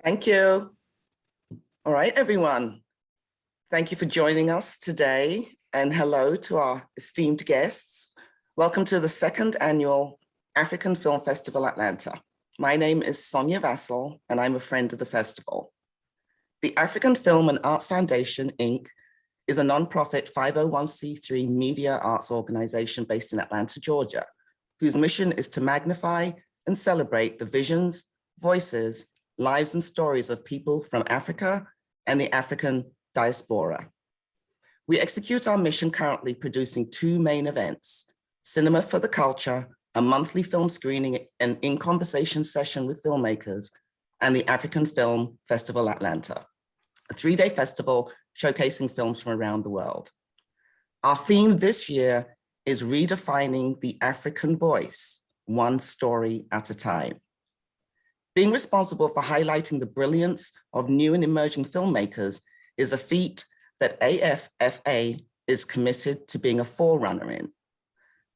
Thank you. All right, everyone. Thank you for joining us today, and hello to our esteemed guests. Welcome to the second annual African Film Festival Atlanta. My name is Sonia Vassell, and I'm a friend of the festival. The African Film and Arts Foundation, Inc. is a nonprofit 501c3 media arts organization based in Atlanta, Georgia, whose mission is to magnify and celebrate the visions, voices, lives, and stories of people from Africa and the African diaspora. We execute our mission currently producing two main events: Cinema for the Culture, a monthly film screening and in-conversation session with filmmakers, and the African Film Festival Atlanta, a 3-day festival showcasing films from around the world. Our theme this year is redefining the African voice, one story at a time. Being responsible for highlighting the brilliance of new and emerging filmmakers is a feat that AFFA is committed to being a forerunner in.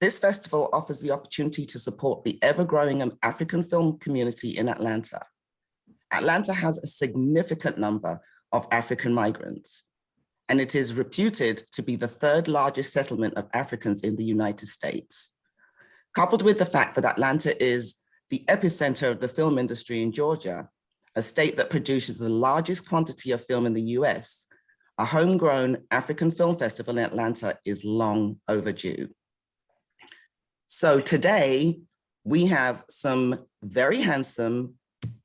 This festival offers the opportunity to support the ever-growing African film community in Atlanta. Atlanta has a significant number of African migrants, and it is reputed to be the third largest settlement of Africans in the United States. Coupled with the fact that Atlanta is the epicenter of the film industry in Georgia, a state that produces the largest quantity of film in the US, a homegrown African film festival in Atlanta is long overdue. So today, we have some very handsome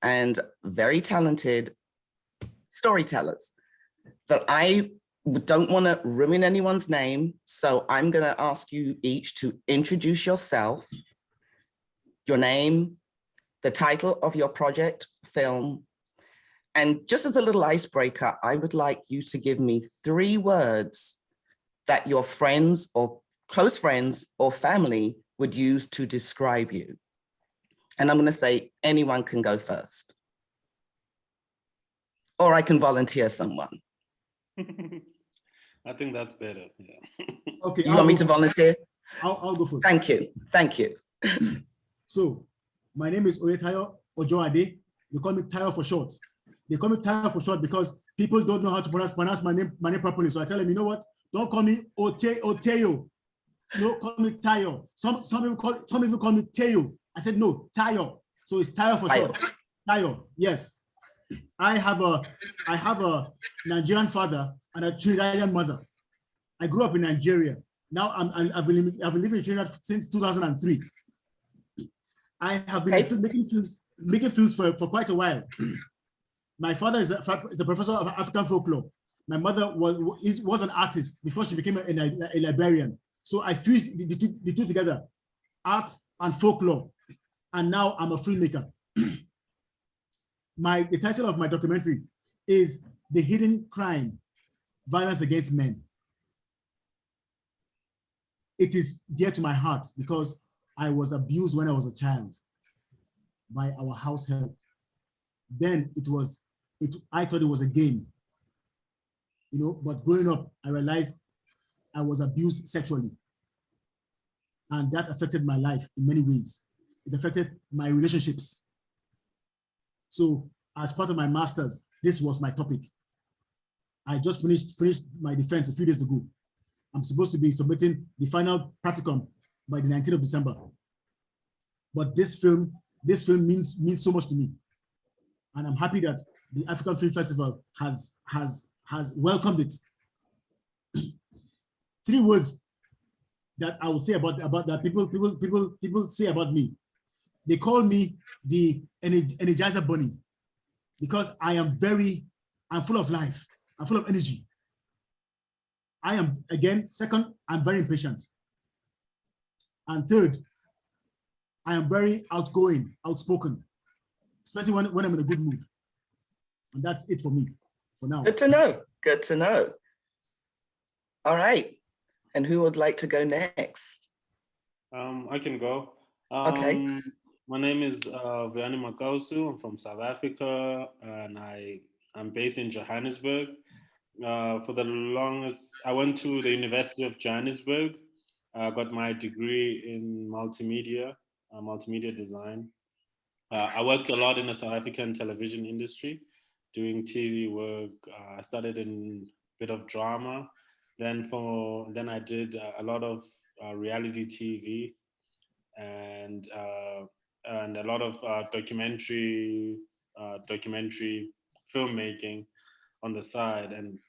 and very talented storytellers that I don't want to ruin anyone's name. So I'm going to ask you each to introduce yourself, your name, the title of your project film, and just as a little icebreaker, I would like you to give me 3 words that your friends or close friends or family would use to describe you. And I'm going to say anyone can go first. Or I can volunteer someone. I think that's better. Yeah. Okay. You want me to volunteer? I'll go first. Thank you. Thank you. So, my name is Oyetayo Ojoade. They call me Tayo for short. They call me Tayo for short because people don't know how to pronounce my name properly. So I tell them, you know what? Don't call me Oteyo. No, call me Tayo. Some people call me Tayo. I said no, Tayo. So it's Tayo for short. Tayo. Yes. I have a Nigerian father and a Trinidadian mother. I grew up in Nigeria. Now I've been living in Trinidad since 2003. I have been making films for quite a while. My father is a professor of African folklore. My mother was an artist before she became a librarian. So I fused the two together, art and folklore. And now I'm a filmmaker. The title of my documentary is The Hidden Crime, Violence Against Men. It is dear to my heart because I was abused when I was a child by our house help. Then I thought it was a game, but growing up, I realized I was abused sexually. And that affected my life in many ways. It affected my relationships. So as part of my master's, this was my topic. I just finished my defense a few days ago. I'm supposed to be submitting the final practicum by the 19th of December. But this film means so much to me. And I'm happy that the African Film Festival has welcomed it. 3 words that I would say about that people say about me. They call me the Energizer Bunny because I'm full of life. I'm full of energy. I am, again, second, I'm very impatient. And third, I am very outgoing, outspoken, especially when I'm in a good mood. And that's it for me for now. Good to know. Good to know. All right. And who would like to go next? I can go. Okay. My name is Vuyani Makausu. I'm from South Africa, and I'm based in Johannesburg. For the longest, I went to the University of Johannesburg. I got my degree in multimedia design. I worked a lot in the South African television industry. doing TV work. I started in a bit of drama. Then I did a lot of reality TV and a lot of documentary filmmaking on the side, and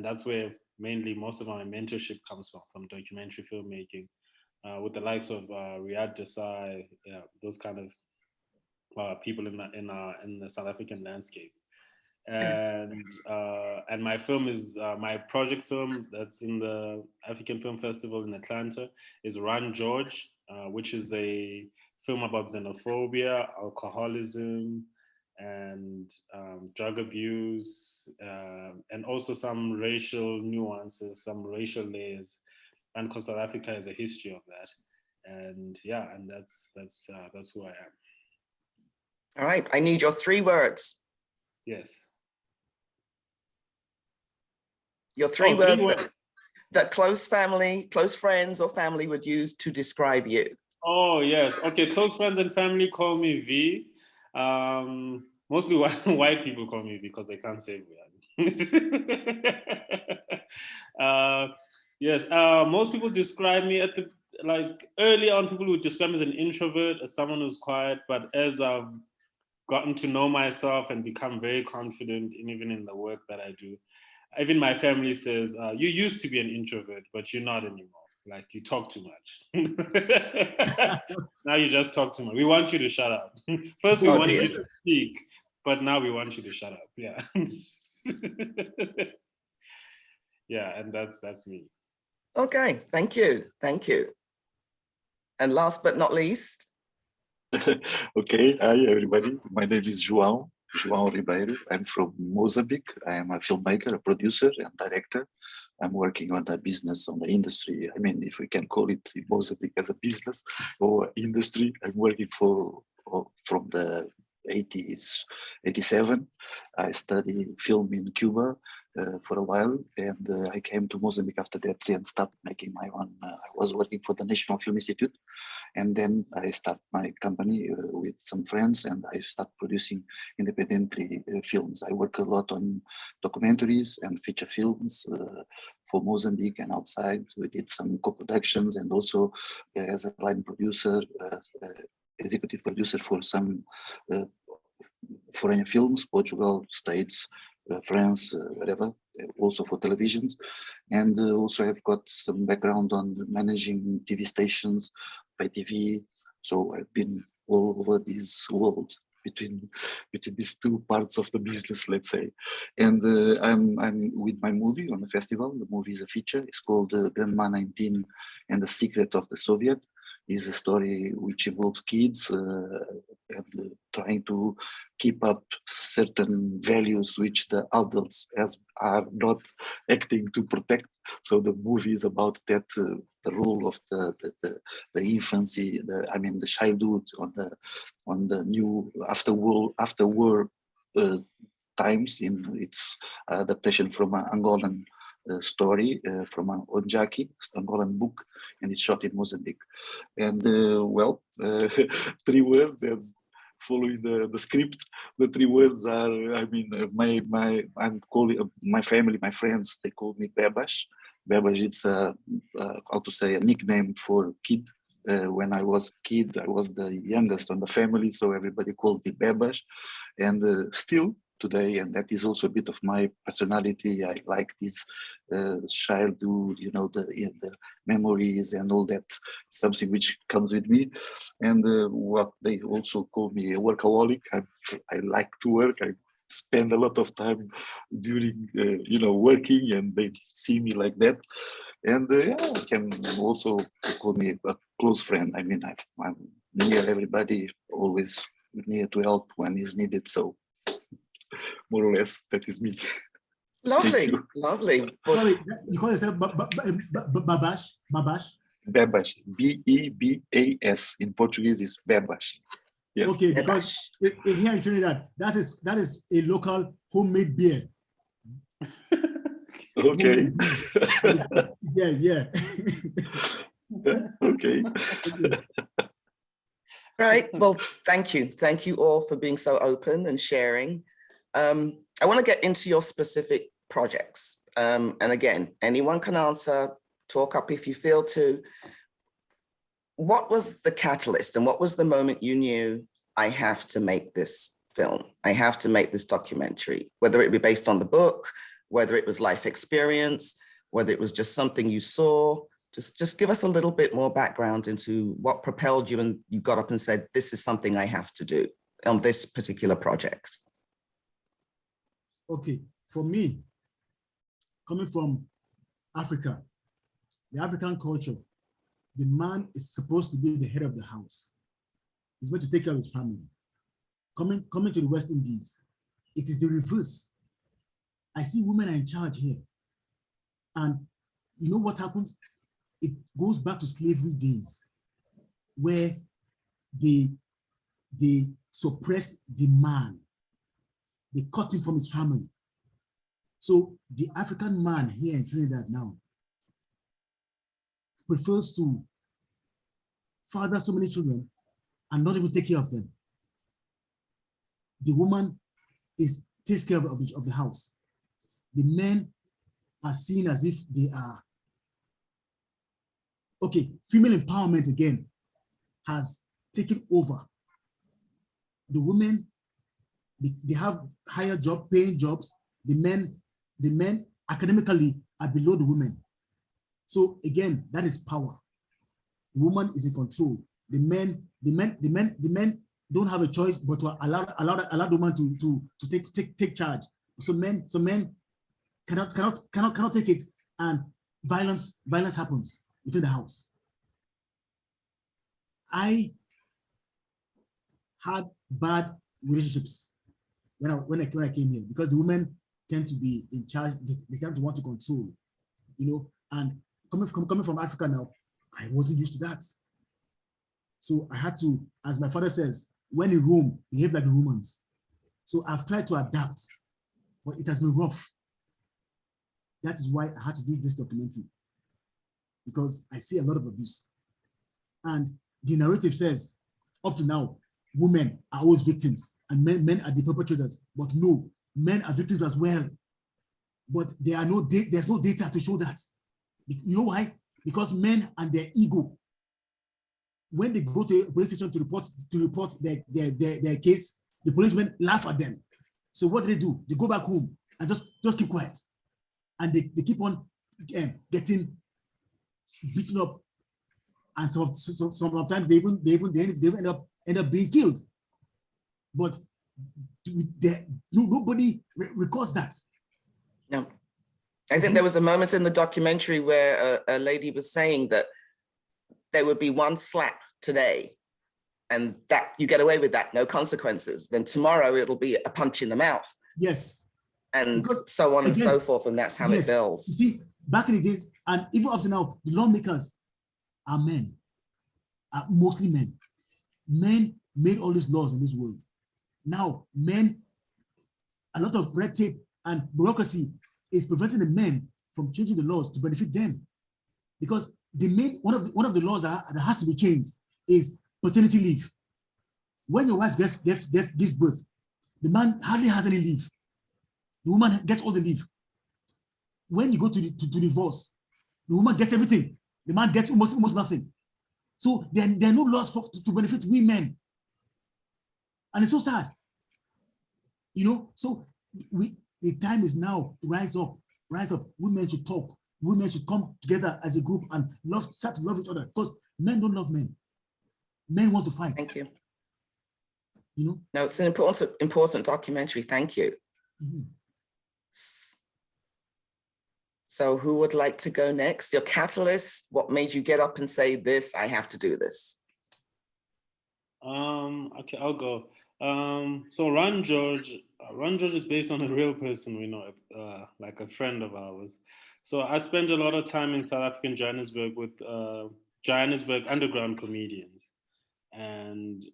that's where mainly most of my mentorship comes from documentary filmmaking, with the likes of Riyad Desai, those kind of people in the South African landscape. And my film is my project film that's in the African Film Festival in Atlanta is Run George, which is a film about xenophobia, alcoholism, and drug abuse, and also some racial nuances, some racial layers. And because South Africa has a history of that, and that's who I am. All right, I need your 3 words. Yes. Your 3 words that close friends or family would use to describe you. Oh, yes. Okay, close friends and family call me V. Mostly white people call me V because they can't say Vuyani. Yes, most people describe me early on, people would describe me as an introvert, as someone who's quiet, but as I've gotten to know myself and become very confident even in the work that I do, even my family says, you used to be an introvert, but you're not anymore. Like, you talk too much. Now you just talk too much. We want you to shut up. First we wanted you to speak, but now we want you to shut up. Yeah. Yeah, and that's me. Okay, thank you. And last but not least. Okay, hi everybody. My name is João Ribeiro. I'm from Mozambique. I am a filmmaker, a producer and director. I'm working on a business, on the industry. I mean, if we can call it in Mozambique as a business or industry, I'm working from the 80s, 87. I studied film in Cuba for a while, and I came to Mozambique after that and started making my own. I was working for the National Film Institute, and then I started my company with some friends, and I started producing independently films. I work a lot on documentaries and feature films for Mozambique and outside. We did some co-productions, and also as a line producer, executive producer for some foreign films, Portugal, States, France, whatever, also for televisions. And also I've got some background on managing TV stations, by TV. So I've been all over this world between these 2 parts of the business, let's say. And I'm with my movie on the festival. The movie is a feature. It's called Granma 19 and the Secret of the Soviet. Is a story which involves kids and trying to keep up certain values which the adults are not acting to protect. So the movie is about that, the role of the infancy, the childhood on the new after war times, in its adaptation from an Angolan story from an Onjaki, Angolan book, and it's shot in Mozambique. And 3 words as following the script. The 3 words are, I'm calling my family, my friends, they call me Bebas. Bebas, it's a nickname for kid. When I was a kid, I was the youngest on the family, so everybody called me Bebas. And still today, and that is also a bit of my personality. I like this childhood, the memories and all that, something which comes with me. And what they also call me a workaholic. I like to work. I spend a lot of time during, working, and they see me like that. And can also call me a close friend. I mean, I'm near everybody, always near to help when is needed. So more or less, that is me. Lovely, lovely. Sorry, you call yourself Babash? Babash? Bebas, B-E-B-A-S. In Portuguese, is Bebas. Yes. Okay, because here in Trinidad, that is a local homemade beer. Okay. Yeah. Okay. Right. Well, thank you. Thank you all for being so open and sharing. I want to get into your specific projects. And again, anyone can answer, talk up if you feel to. What was the catalyst and what was the moment you knew, I have to make this film, I have to make this documentary, whether it be based on the book, whether it was life experience, whether it was just something you saw? Just give us a little bit more background into what propelled you and you got up and said, this is something I have to do on this particular project. Okay, for me, coming from Africa, the African culture, the man is supposed to be the head of the house. He's meant to take care of his family. Coming to the West Indies, it is the reverse. I see women are in charge here. And you know what happens? It goes back to slavery days where they suppressed the man. They cut him from his family. So the African man here in Trinidad now prefers to father so many children and not even take care of them. The woman takes care of the house. The men are seen as if they are, okay, female empowerment again has taken over. The women, they have higher paying jobs. The men academically are below the women. So again, that is power. The woman is in control. The men don't have a choice but to allow the woman to take charge. So men cannot take it, and violence happens within the house. I had bad relationships when I came here because the women tend to be in charge. They tend to want to control, you know. And coming from Africa now, I wasn't used to that. So I had to, as my father says, when in Rome, behave like the Romans. So I've tried to adapt, but it has been rough. That is why I had to do this documentary, because I see a lot of abuse. And the narrative says, up to now, women are always victims and men are the perpetrators. But no, men are victims as well. But there's no data to show that. You know why? Because men and their ego, when they go to a police station to report their case, the policemen laugh at them. So what do? They go back home and just keep quiet. And they keep on getting beaten up, and sometimes they end up being killed. But nobody records that. No, I think there was a moment in the documentary where a lady was saying that there would be one slap today, and that you get away with that, no consequences. Then tomorrow it'll be a punch in the mouth. Yes. And because, so on and so forth, and that's how it builds. You see, back in the days, and even up to now, the lawmakers are men, are mostly men. Men made all these laws in this world. Now, men, a lot of red tape and bureaucracy is preventing the men from changing the laws to benefit them. Because the main one of the laws that has to be changed is paternity leave. When your wife gives birth, the man hardly has any leave. The woman gets all the leave. When you go to divorce, the woman gets everything. The man gets almost nothing. So there are no laws to benefit women. And it's so sad. You know, so the time is now to rise up. Women should talk. Women should come together as a group and start to love each other, because men don't love men. Men want to fight. Thank you. You know? No, it's an important documentary. Thank you. Mm-hmm. So who would like to go next? Your catalyst, what made you get up and say this, I have to do this? Okay, I'll go. So Ron George is based on a real person we know, like a friend of ours. So I spent a lot of time in South African Johannesburg with Johannesburg underground comedians. And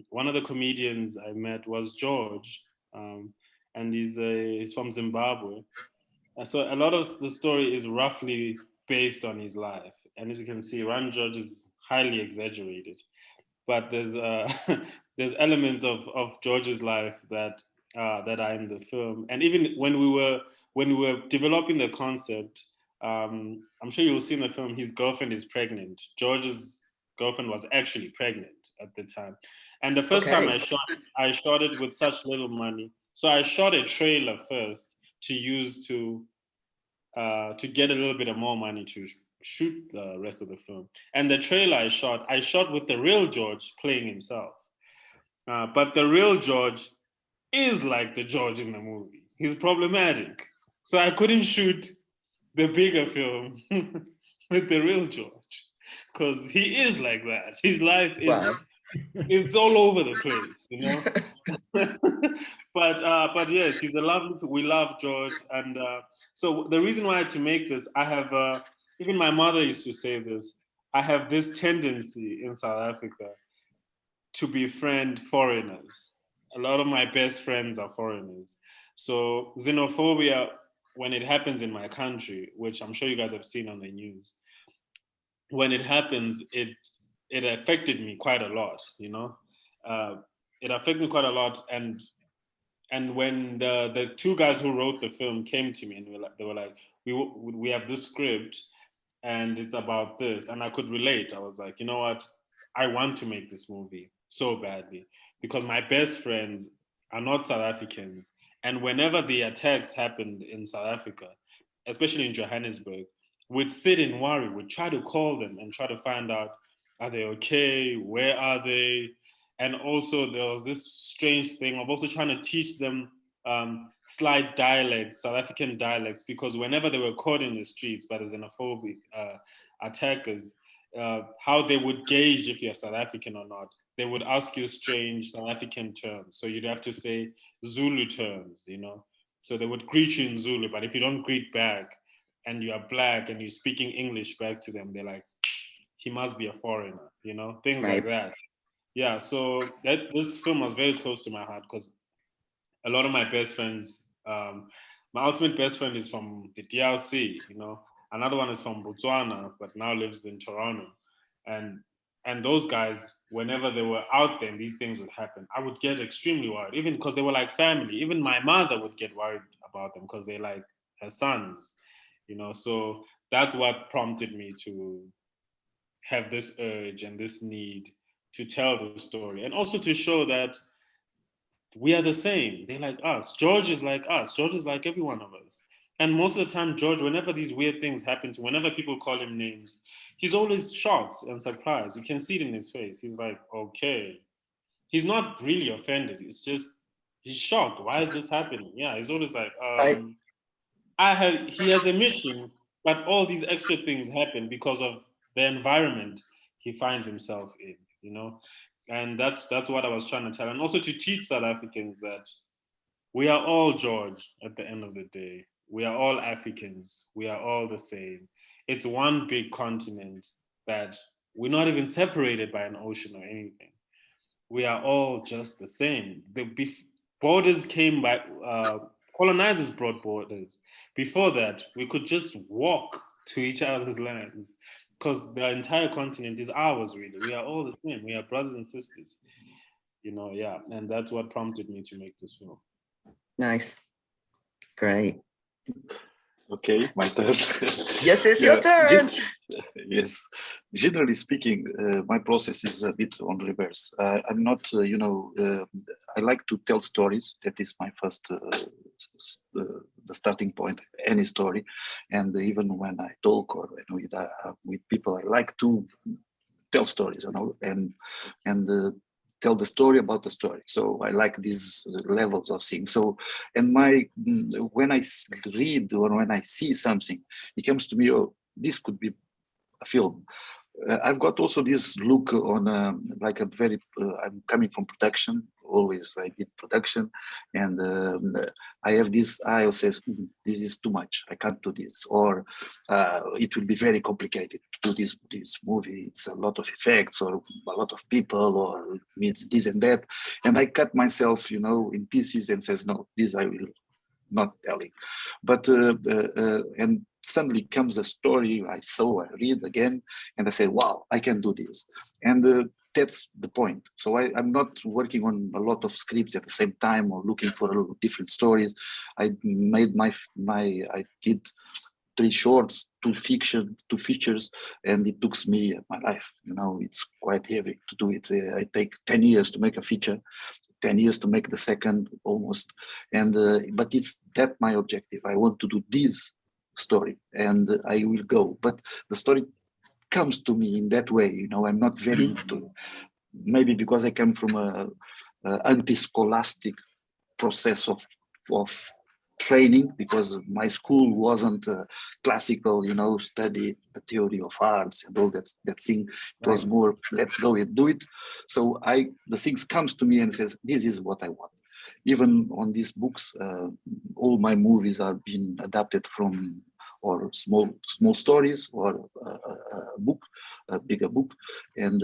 one of the comedians I met was George, and he's from Zimbabwe. So a lot of the story is roughly based on his life. And as you can see, Ron George is highly exaggerated. But there's there's elements of George's life that that are in the film. And even when we were developing the concept, I'm sure you'll see in the film, his girlfriend is pregnant. George's girlfriend was actually pregnant at the time. And the first time I shot it with such little money. So I shot a trailer first to use to get a little bit of more money to shoot the rest of the film. And the trailer I shot with the real George playing himself. But the real George is like the George in the movie. He's problematic. So I couldn't shoot the bigger film with the real George because he is like that. His life is, it's all over the place, you know? But yes, he's a lovely, we love George. And so the reason why I had to make this, I have, even my mother used to say this, I have this tendency in South Africa to befriend foreigners. A lot of my best friends are foreigners. So xenophobia, when it happens in my country, which I'm sure you guys have seen on the news, when it happens, it affected me quite a lot, you know? It affected me quite a lot. And when the two guys who wrote the film came to me and they were like, we have this script and it's about this. And I could relate. I was like, you know what? I want to make this movie so badly because my best friends are not South Africans. And whenever the attacks happened in South Africa, especially in Johannesburg, we'd sit and worry, we'd try to call them and try to find out, are they okay? Where are they? And also there was this strange thing of also trying to teach them slight dialects, South African dialects, because whenever they were caught in the streets by the xenophobic attackers, how they would gauge if you're South African or not, they would ask you strange South African terms. So you'd have to say Zulu terms, you know? So they would greet you in Zulu, but if you don't greet back and you are black and you're speaking English back to them, they're like, he must be a foreigner, you know? Things like that. Yeah, so this film was very close to my heart because a lot of my best friends, my ultimate best friend is from the DRC, you know? Another one is from Botswana, but now lives in Toronto. And those guys, whenever they were out there and these things would happen, I would get extremely worried, even because they were like family. Even my mother would get worried about them because they're like her sons, you know? So that's what prompted me to have this urge and this need to tell the story. And also to show that we are the same. They're like us. George is like us. George is like every one of us. And most of the time, George, whenever these weird things happen to, whenever people call him names, he's always shocked and surprised. You can see it in his face. He's like, okay. He's not really offended. It's just, he's shocked. Why is this happening? Yeah, he's always like, he has a mission, but all these extra things happen because of the environment he finds himself in, you know? And that's what I was trying to tell. And also to teach South Africans that we are all George at the end of the day. We are all Africans. We are all the same. It's one big continent that we're not even separated by an ocean or anything. We are all just the same. The borders came by, colonizers brought borders. Before that, we could just walk to each other's lands because the entire continent is ours, really. We are all the same. We are brothers and sisters, you know, yeah. And that's what prompted me to make this film. Nice. Great. Okay, my turn. Yes, it's your turn. Yes. Generally speaking, my process is a bit on reverse. I'm not, I like to tell stories. That is my first, the starting point, any story. And even when I talk or with people, I like to tell stories, you know, and tell the story about the story. So I like these levels of things. So, and when I read or when I see something, it comes to me, oh, this could be a film. I've got also this look on like a very, I'm coming from production, always I did production, and I have this eye that says, this is too much, I can't do this, or it will be very complicated to do this movie, it's a lot of effects or a lot of people or it's this and that, and I cut myself, you know, in pieces and says, no, this I will not telling. But and suddenly comes a story I read again, and I say, wow, I can do this. And that's the point. So I'm not working on a lot of scripts at the same time or looking for different stories. I made I did 3 shorts, 2 fiction, 2 features, and it took me my life. You know, it's quite heavy to do it. I take 10 years to make a feature, 10 years to make the second almost. And but it's that my objective. I want to do this story, and I will go. But the story comes to me in that way. You know, I'm not very into, maybe because I come from a anti-scholastic process of training, because my school wasn't classical, you know, study the theory of arts and all that thing. It was more, let's go and do it. So the things comes to me and says, this is what I want. Even on these books, all my movies are being adapted from or small stories or a book, a bigger book. And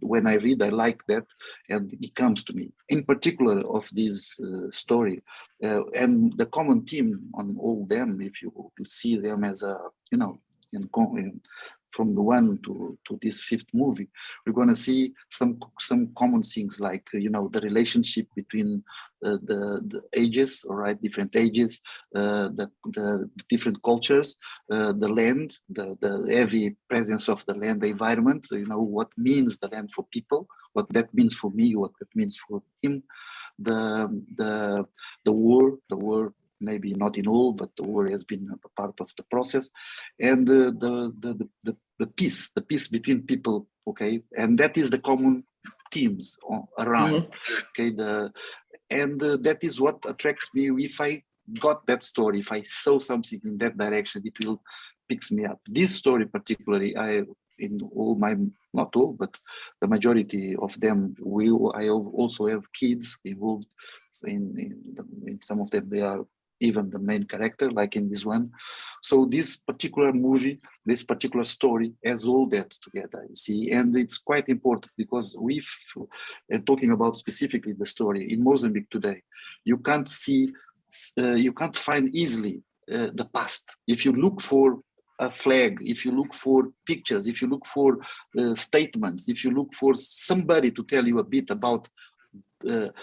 when I read, I like that, and it comes to me. In particular of this story, and the common theme on all them, if you see them as a, you know, from the 1 to this 5th movie, we're going to see some common things, like, you know, the relationship between the ages, all right, different ages, the different cultures, the land, the heavy presence of the land, the environment, you know, what means the land for people, what that means for me, what that means for him, the war, maybe not in all, but the war has been a part of the process, and the peace between people, okay, and that is the common themes around, okay, and that is what attracts me. If I got that story, if I saw something in that direction, it will picks me up. This story particularly, in all my, not all, but the majority of them, I also have kids involved. In some of them, they are even the main character, like in this one. So this particular movie, this particular story has all that together, you see, and it's quite important because talking about specifically the story in Mozambique today, you can't find easily the past. If you look for a flag, if you look for pictures, if you look for statements, if you look for somebody to tell you a bit about the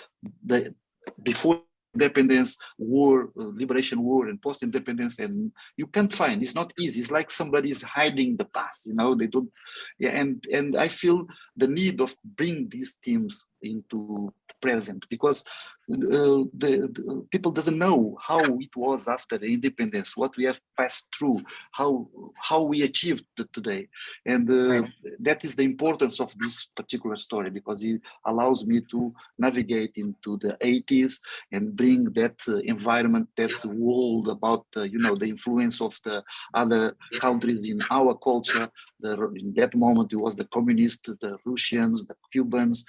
before independence, war, liberation war, and post-independence, and you can't find. It's not easy. It's like somebody's hiding the past. You know, they don't. Yeah, and I feel the need of bring these themes into present, because the people doesn't know how it was after the independence, what we have passed through, how we achieved today, and that is the importance of this particular story, because it allows me to navigate into the 80s and bring that environment, that world about you know, the influence of the other countries in our culture. In that moment, it was the communists, the Russians, the Cubans,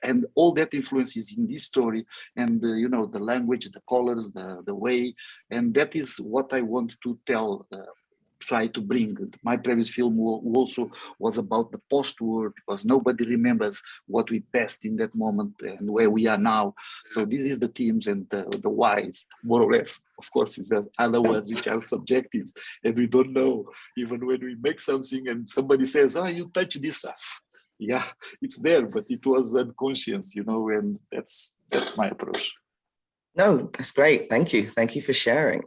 and all that influence is in this story. And you know, the language, the colors, the way, and that is what I want to tell. Try to bring. My previous film also was about the post-war, because nobody remembers what we passed in that moment and where we are now. So this is the themes and the whys, more or less. Of course, it's other words which are subjectives, and we don't know even when we make something and somebody says, "Oh, you touch this stuff." Yeah, it's there, but it was unconscious, you know, and that's my approach. No, that's great. Thank you. Thank you for sharing.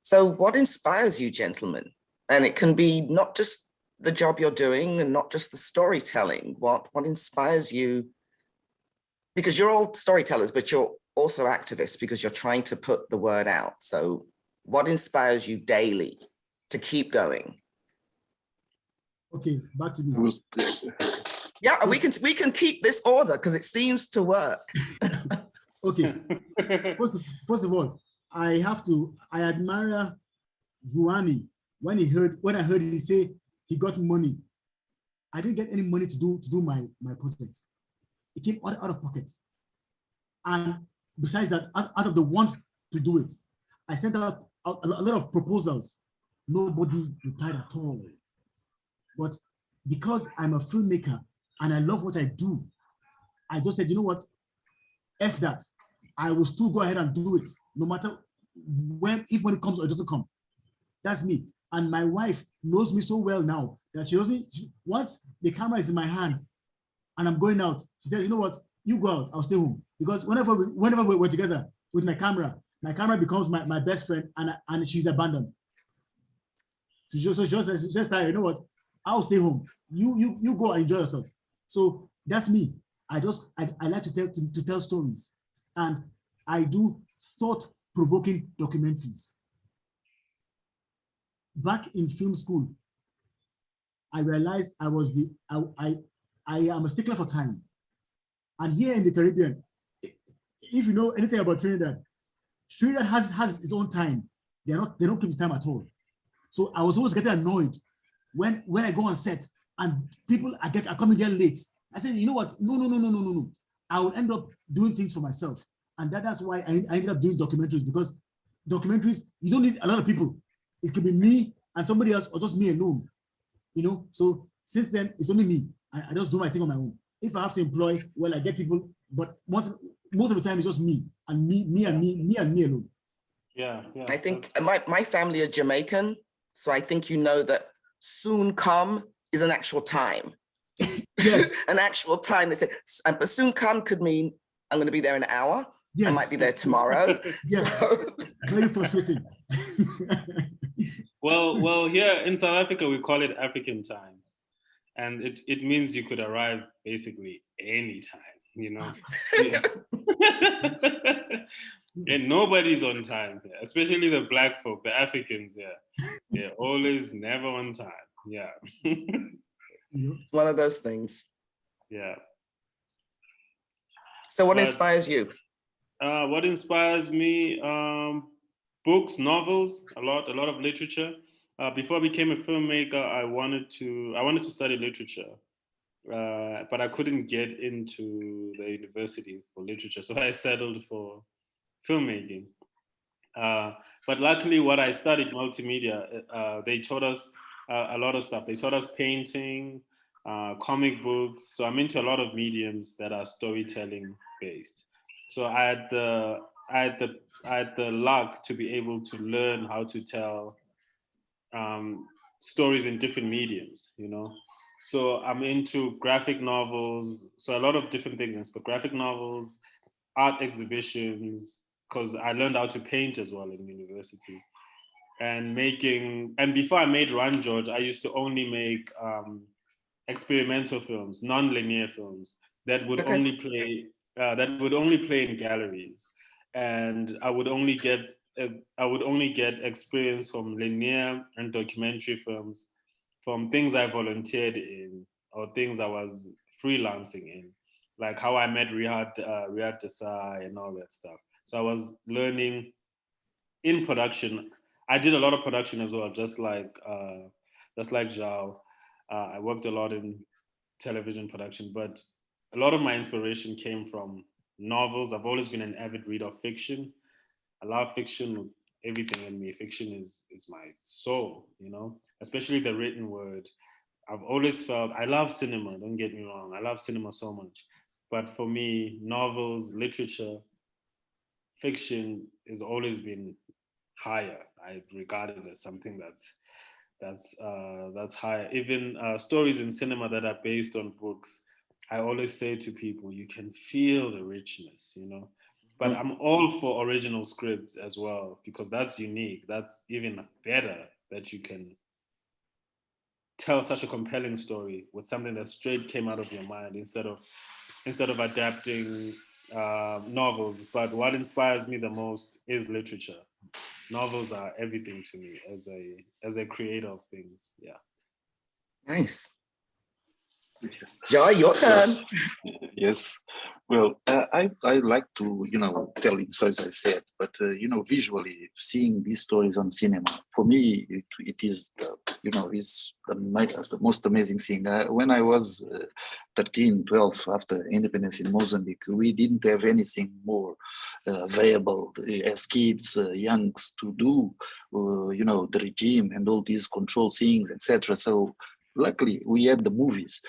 So what inspires you, gentlemen? And it can be not just the job you're doing and not just the storytelling. What inspires you? Because you're all storytellers, but you're also activists because you're trying to put the word out. So what inspires you daily to keep going? Okay, back to me. Yeah, we can keep this order because it seems to work. Okay, first of all, I admire Vuyani when I heard he say he got money. I didn't get any money to do my project. It came out of pocket. And besides that, out of the want to do it, I sent out a lot of proposals. Nobody replied at all. But because I'm a filmmaker and I love what I do, I just said, you know what? F that. I will still go ahead and do it, no matter when it comes or it doesn't come. That's me. And my wife knows me so well now that she doesn't, once the camera is in my hand, and I'm going out. She says, you know what? You go out, I'll stay home. Because whenever we're together with my camera becomes my best friend, and she's abandoned. So she just tired, you know what? I'll stay home. You go and enjoy yourself. So that's me. I like to tell stories, and I do thought-provoking documentaries. Back in film school, I realized I am a stickler for time. And here in the Caribbean, if you know anything about Trinidad has its own time. They don't keep the time at all. So I was always getting annoyed when I go on set and people are coming there late. I said, you know what? No. I will end up doing things for myself. And that's why I ended up doing documentaries, because documentaries, you don't need a lot of people. It could be me and somebody else, or just me alone. You know, so since then, it's only me. I just do my thing on my own. If I have to employ, well, I get people, but most of the time it's just me and me alone. Yeah. I think my family are Jamaican, so I think you know that soon come is an actual time. Yes. An actual time. They say, but soon come could mean I'm going to be there in an hour. Yes. I might be there tomorrow. Yes. So. Very frustrating. Well, here in South Africa, we call it African time. And it means you could arrive basically anytime, you know. And nobody's on time here, especially the Black folk, the Africans here. They're always never on time. Yeah. It's one of those things. Yeah. So what inspires you? What inspires me? Books, novels, a lot of literature. Before I became a filmmaker, I wanted to study literature, but I couldn't get into the university for literature, so I settled for filmmaking. But luckily, what I studied, multimedia, they taught us a lot of stuff. They taught us painting, comic books. So I'm into a lot of mediums that are storytelling based. So I had the luck to be able to learn how to tell stories in different mediums, you know. So I'm into graphic novels, so a lot of different things, but graphic novels, art exhibitions, because I learned how to paint as well in university. And before I made Run George, I used to only make experimental films, non-linear films that would only play in galleries, and I would only get experience from linear and documentary films, from things I volunteered in or things I was freelancing in, like how I met Riyad Desai and all that stuff. So I was learning in production. I did a lot of production as well, just like João. I worked a lot in television production, but a lot of my inspiration came from novels. I've always been an avid reader of fiction. I love fiction with everything in me. Fiction is my soul, you know, especially the written word. I've always felt, I love cinema, don't get me wrong. I love cinema so much. But for me, novels, literature, fiction has always been higher. I regard it as something that's higher. Even stories in cinema that are based on books, I always say to people, you can feel the richness, you know. But I'm all for original scripts as well, because that's unique. That's even better, that you can tell such a compelling story with something that straight came out of your mind instead of adapting novels. But what inspires me the most is literature. Novels are everything to me as a creator of things. Yeah. Nice. Joy, your turn. Yes. Well, I like to, telling stories, I said, but, visually seeing these stories on cinema, for me, it is, is the most amazing thing. When I was 13, 12, after independence in Mozambique, we didn't have anything more available as kids, youngs, to do, the regime and all these control things, etc. So luckily, we had the movies.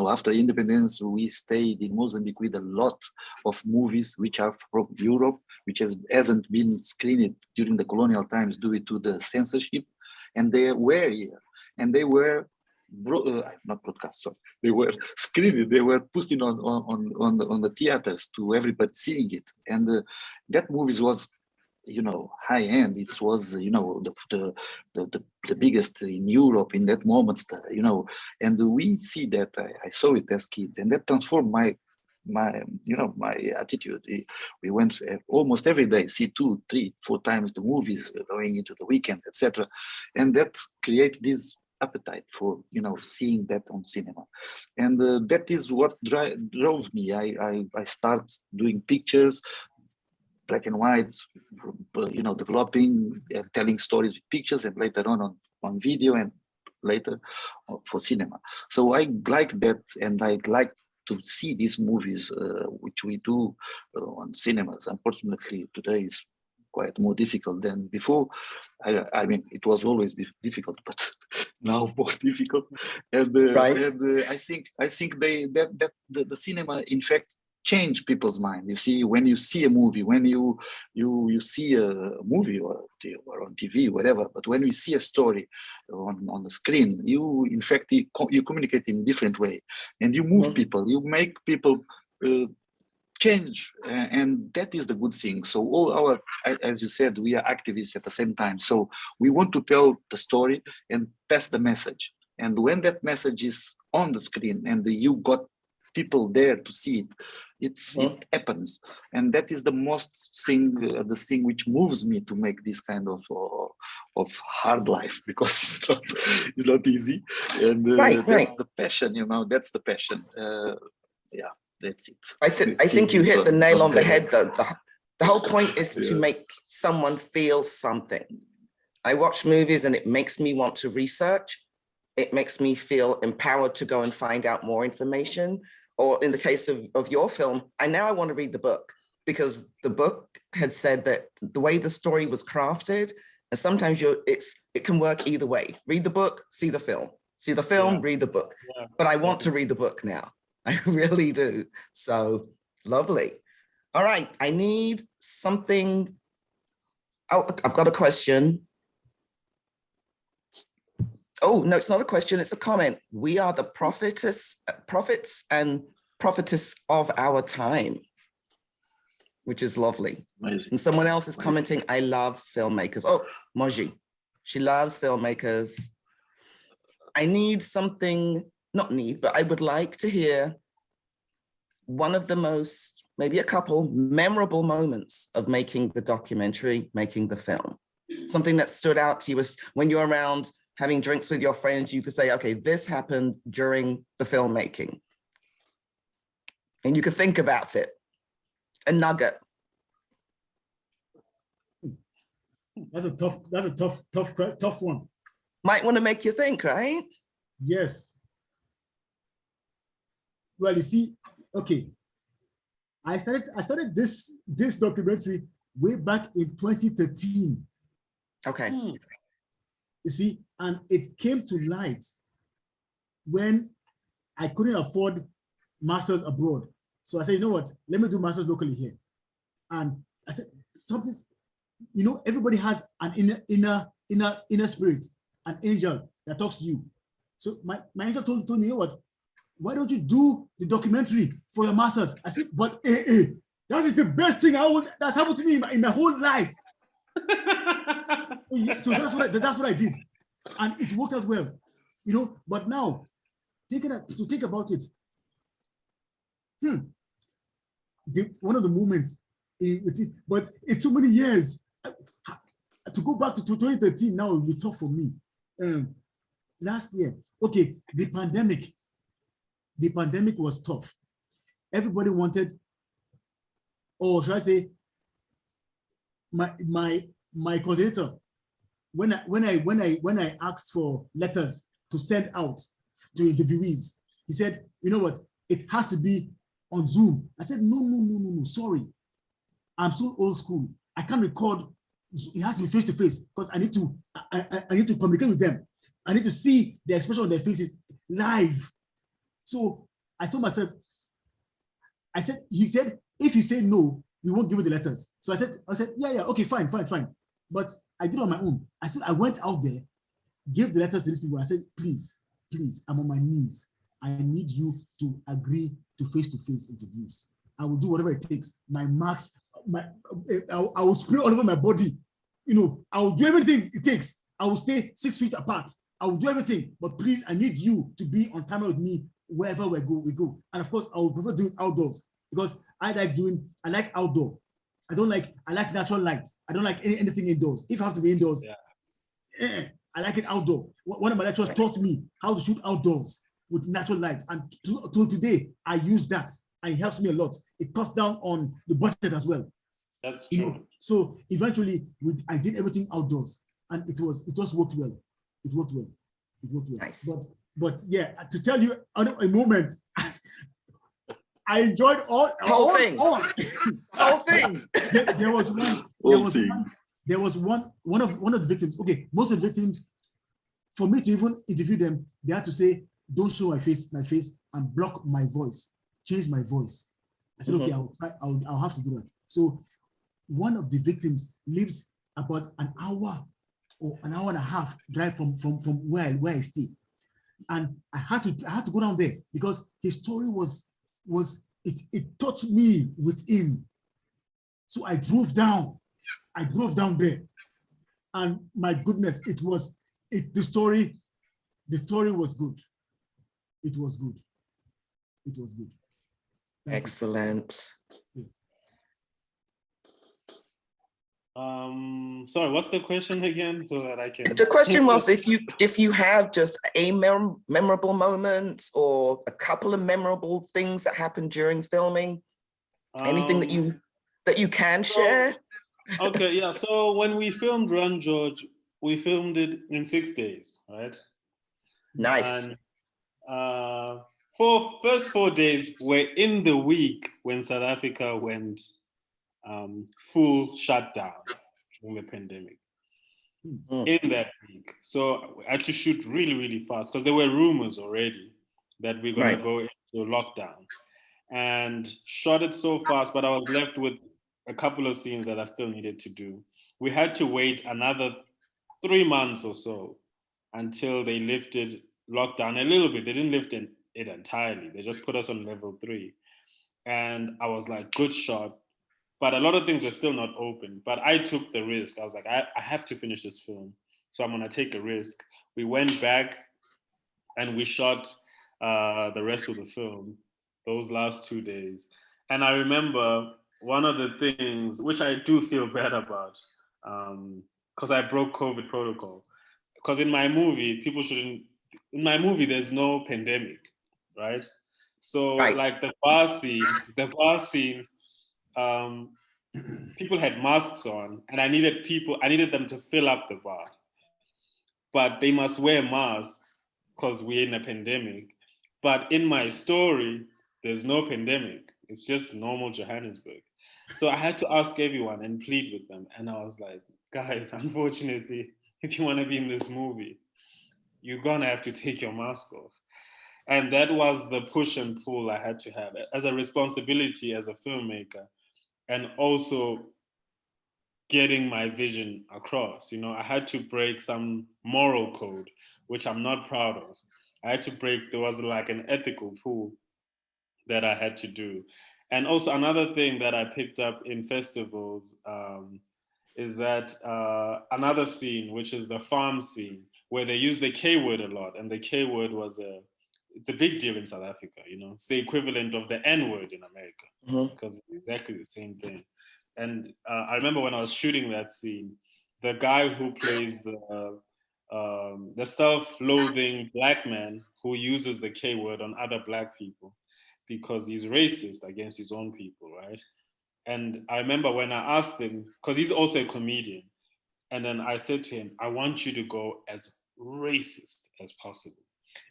After independence, we stayed in Mozambique with a lot of movies which are from Europe, which hasn't been screened during the colonial times due to the censorship. And they were here. And they were not broadcast, sorry. They were screened, they were posted on the theaters to everybody seeing it. And that movie was, high end. It was, the biggest in Europe in that moment, and we see that. I saw it as kids, and that transformed my attitude. We went almost every day, see 2, 3, 4 times the movies going into the weekend, etc. And that creates this appetite for seeing that on cinema, and that is what drove me. I start doing pictures, black and white, developing and telling stories with pictures, and later on video, and later for cinema. So I like that, and I like to see these movies, which we do on cinemas. Unfortunately, today is quite more difficult than before. I mean, it was always difficult, but now more difficult. And, right. And I think the cinema, in fact, change people's mind. You see, when you see a movie, when you see a movie or on TV, whatever, but when we see a story on the screen, you communicate in a different way, and you move people, you make people change, and that is the good thing. So as you said, we are activists at the same time. So we want to tell the story and pass the message. And when that message is on the screen and you got people there to see it, it happens. And that is the the thing which moves me to make this kind of hard life, because it's not easy. And that's the passion, that's the passion. Yeah, that's it. I think you hit the nail on the head, though. The whole point is to make someone feel something. I watch movies and it makes me want to research. It makes me feel empowered to go and find out more information. Or in the case of your film, I want to read the book, because the book had said that the way the story was crafted, and sometimes it can work either way. Read the book, see the film. See the film, read the book. Yeah. But I want to read the book now. I really do. So lovely. All right, I need something. Oh, I've got a question. Oh, no, it's not a question, it's a comment. We are the prophets and prophetess of our time, which is lovely. Amazing. And someone else is commenting, I love filmmakers. Oh, Moji, she loves filmmakers. I need something, not need, but I would like to hear one of the most, maybe a couple, memorable moments of making the documentary, making the film. Something that stood out to you was when you're around having drinks with your friends, you could say, okay, this happened during the filmmaking. And you could think about it. A nugget. That's a tough one. Might want to make you think, right? Yes. Well, you see, okay. I started this documentary way back in 2013. Okay. You see, and it came to light when I couldn't afford masters abroad. So I said, you know what, let me do masters locally here. And I said, something, everybody has an inner spirit, an angel that talks to you. So my angel told me, you know what, why don't you do the documentary for your masters? I said, but that is the best thing that's happened to me in my whole life. So that's what I did, and it worked out well, But now, think about it. One of the moments, but it's so many years. To go back to 2013 now will be tough for me. Last year, okay, the pandemic was tough. Everybody wanted, or should I say, my coordinator, when I asked for letters to send out to interviewees, he said, you know what, it has to be on Zoom. I said, no, sorry. I'm so old school. I can't record. It has to be face to face, because I need to communicate with them. I need to see the expression on their faces live. So I told myself, he said, if you say no, we won't give you the letters. So I said, yeah, okay, fine. But I did it on my own. I went out there, gave the letters to these people. I said, please, please, I'm on my knees. I need you to agree to face-to-face interviews. I will do whatever it takes. My marks, I will spray all over my body. I will do everything it takes. I will stay 6 feet apart. I will do everything, but please, I need you to be on camera with me wherever we go. And of course, I would prefer doing outdoors because I like outdoor. I like natural light. I don't like anything indoors. If I have to be indoors, I like it outdoor. One of my lecturers taught me how to shoot outdoors with natural light. And till today, I use that. And it helps me a lot. It cuts down on the budget as well. That's true. So eventually, I did everything outdoors, and it just worked well. It worked well. Nice. But yeah, to tell you a moment, I enjoyed the whole thing. There was one of the victims. Okay, most of the victims, for me to even interview them, they had to say, "Don't show my face, and block my voice, change my voice." I said, "Okay, I'll have to do that." So one of the victims lives about an hour or an hour and a half drive from where I stay, and I had to go down there because his story was it touched me within. So I drove down there, and my goodness, the story was good. It was good. Excellent. Sorry, what's the question again, so that I can? The question was if you have just a memorable moment or a couple of memorable things that happened during filming, anything that you can share. Okay, yeah. So when we filmed Run George, we filmed it in 6 days, right? Nice. And first 4 days were in the week when South Africa went full shutdown during the pandemic. In that week. So I had to shoot really, really fast because there were rumors already that we're going to go into lockdown, and shot it so fast, but I was left with a couple of scenes that I still needed to do. We had to wait another 3 months or so until they lifted lockdown a little bit. They didn't lift it entirely. They just put us on level 3. And I was like, good shot. But a lot of things were still not open. But I took the risk. I was like, I have to finish this film. So I'm going to take a risk. We went back and we shot the rest of the film those last 2 days. And I remember one of the things, which I do feel bad about, because I broke COVID protocol. Because in my movie, there's no pandemic, right? So like the bar scene, people had masks on, and I needed them to fill up the bar, but they must wear masks because we're in a pandemic. But in my story, there's no pandemic. It's just normal Johannesburg. So I had to ask everyone and plead with them. And I was like, guys, unfortunately, if you want to be in this movie, you're gonna have to take your mask off. And that was the push and pull I had to have as a responsibility as a filmmaker, and also getting my vision across. I had to break some moral code, which I'm not proud of. I had to break, there was like an ethical pull that I had to do. And also another thing that I picked up in festivals is that another scene, which is the farm scene, where they use the K word a lot. And the K word it's a big deal in South Africa, It's the equivalent of the N word in America, because it's exactly the same thing. And I remember when I was shooting that scene, the guy who plays the self-loathing Black man who uses the K word on other Black people because he's racist against his own people, right? And I remember when I asked him, because he's also a comedian, and then I said to him, I want you to go as racist as possible.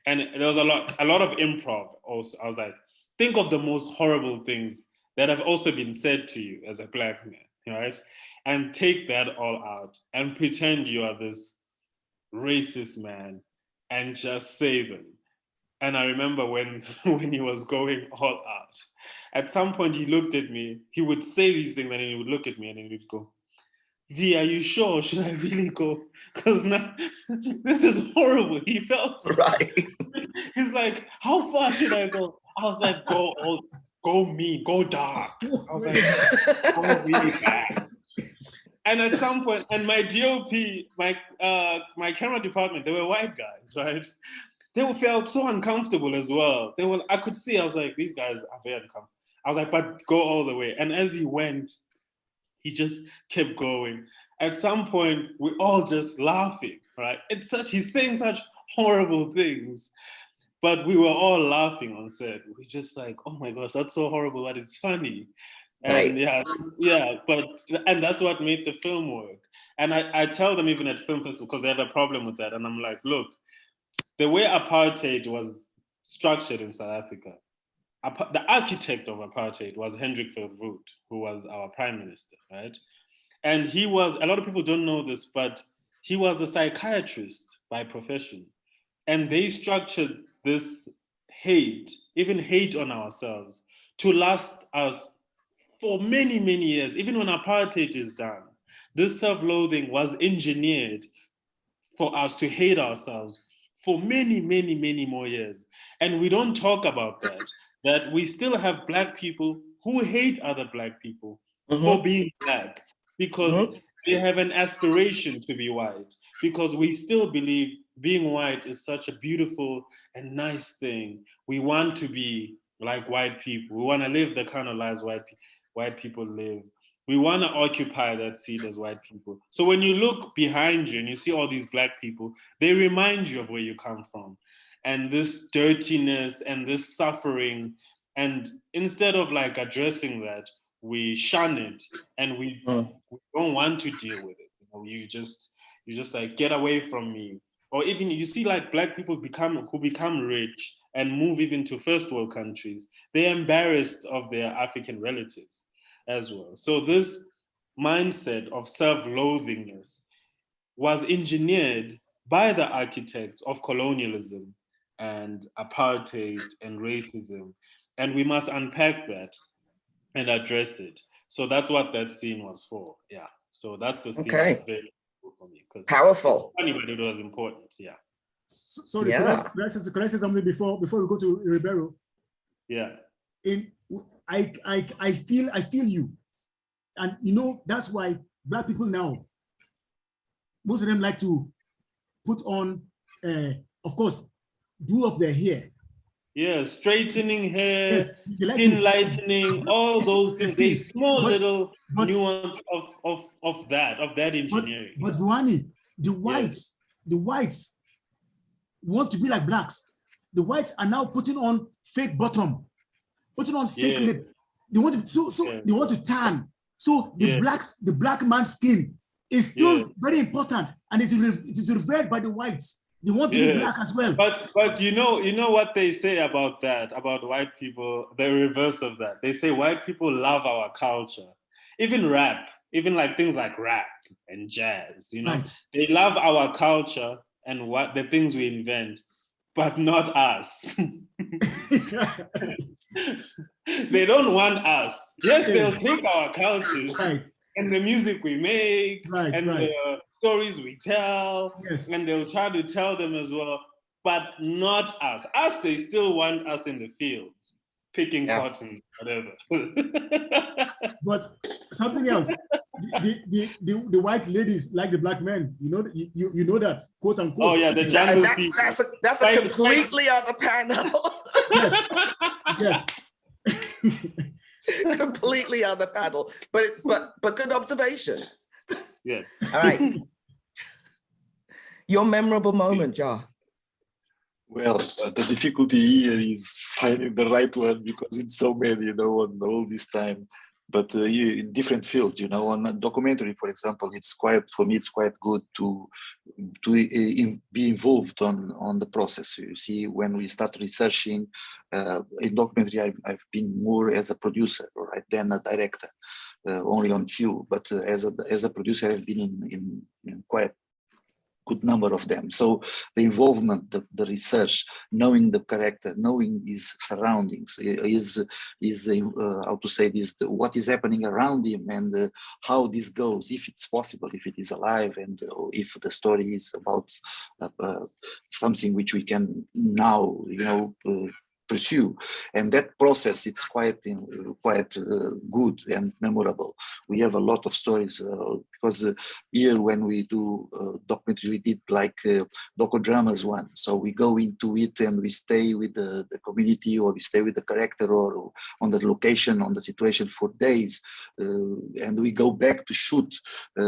And there was a lot of improv also. I was like, think of the most horrible things that have also been said to you as a Black man, right? And take that all out and pretend you are this racist man and just say them. And I remember when he was going all out, at some point he looked at me, he would say these things and then he would look at me and then he would go, V, are you sure? Should I really go? Because now this is horrible. He felt Right. He's like, how far should I go? I was like, go mean, go dark. I was like, go really bad. And at some point, and my DOP, my camera department, they were white guys, right? They felt so uncomfortable as well. I could see, I was like, these guys are very uncomfortable. I was like, but go all the way. And as he went, he just kept going. At some point, we're all just laughing, right? He's saying such horrible things, but we were all laughing on set. We're just like, oh my gosh, that's so horrible, but it's funny. And and that's what made the film work. And I tell them even at film festival, because they have a problem with that. And I'm like, look, the way apartheid was structured in South Africa, the architect of apartheid was Hendrik Verwoerd, who was our prime minister, right? And a lot of people don't know this, but he was a psychiatrist by profession. And they structured this hate, even hate on ourselves, to last us for many, many years. Even when apartheid is done, this self-loathing was engineered for us to hate ourselves for many, many, many more years. And we don't talk about that we still have Black people who hate other Black people for being Black, because they have an aspiration to be white, because we still believe being white is such a beautiful and nice thing. We want to be like white people. We want to live the kind of lives white people live. We want to occupy that seat as white people. So when you look behind you and you see all these Black people, they remind you of where you come from, and this dirtiness and this suffering. And instead of like addressing that, we shun it, and we don't want to deal with it. You just like, get away from me. Or even you see like Black people who become rich and move even to first world countries, they're embarrassed of their African relatives as well. So this mindset of self-loathingness was engineered by the architects of colonialism and apartheid and racism. And we must unpack that and address it. So that's what that scene was for. Yeah. So that's the scene that's very important for me. Powerful. Funny, but it was important. Yeah. Sorry, could I say something before we go to Ribeiro? Yeah. I feel you. And you know, that's why Black people now, most of them like to put on, of course, do up their hair. Yeah, straightening hair, skin lightening, all those things. They small little nuance of that engineering. But Vuyani, the whites want to be like Blacks. The whites are now putting on fake bottom, putting on fake lip. They want to they want to tan. So the Black man's skin is still very important, and it is revered by the whites. They want to be Black as well. But you know what they say about that, about white people, the reverse of that. They say white people love our culture. Even rap, even like things like rap and jazz, they love our culture and what the things we invent, but not us. They don't want us. Yes, they'll take our cultures and the music we make and the stories we tell, and they'll try to tell them as well, but not us. Us, they still want us in the fields, picking cotton, whatever. But something else, the white ladies like the Black men, you know that, quote unquote. Oh yeah, the jungle people. That's a completely other panel. Yes. Completely other panel, but good observation. Yeah. All right. Your memorable moment, João. Well, the difficulty here is finding the right one, because it's so many, on all this time. But in different fields, on a documentary, for example, for me, it's quite good to be involved on the process. You see, when we start researching in documentary, I've been more as a producer, right, than a director, only on few. But as a producer, I've been in quite good number of them. So the involvement, the research, knowing the character, knowing his surroundings, how to say this, what is happening around him, and how this goes, if it's possible, if it is alive, and if the story is about something which we can now, pursue. And that process, it's quite good and memorable. We have a lot of stories because here when we do documentaries, we did like docudramas one. So we go into it and we stay with the community, or we stay with the character, or on the location, on the situation for days, and we go back to shoot.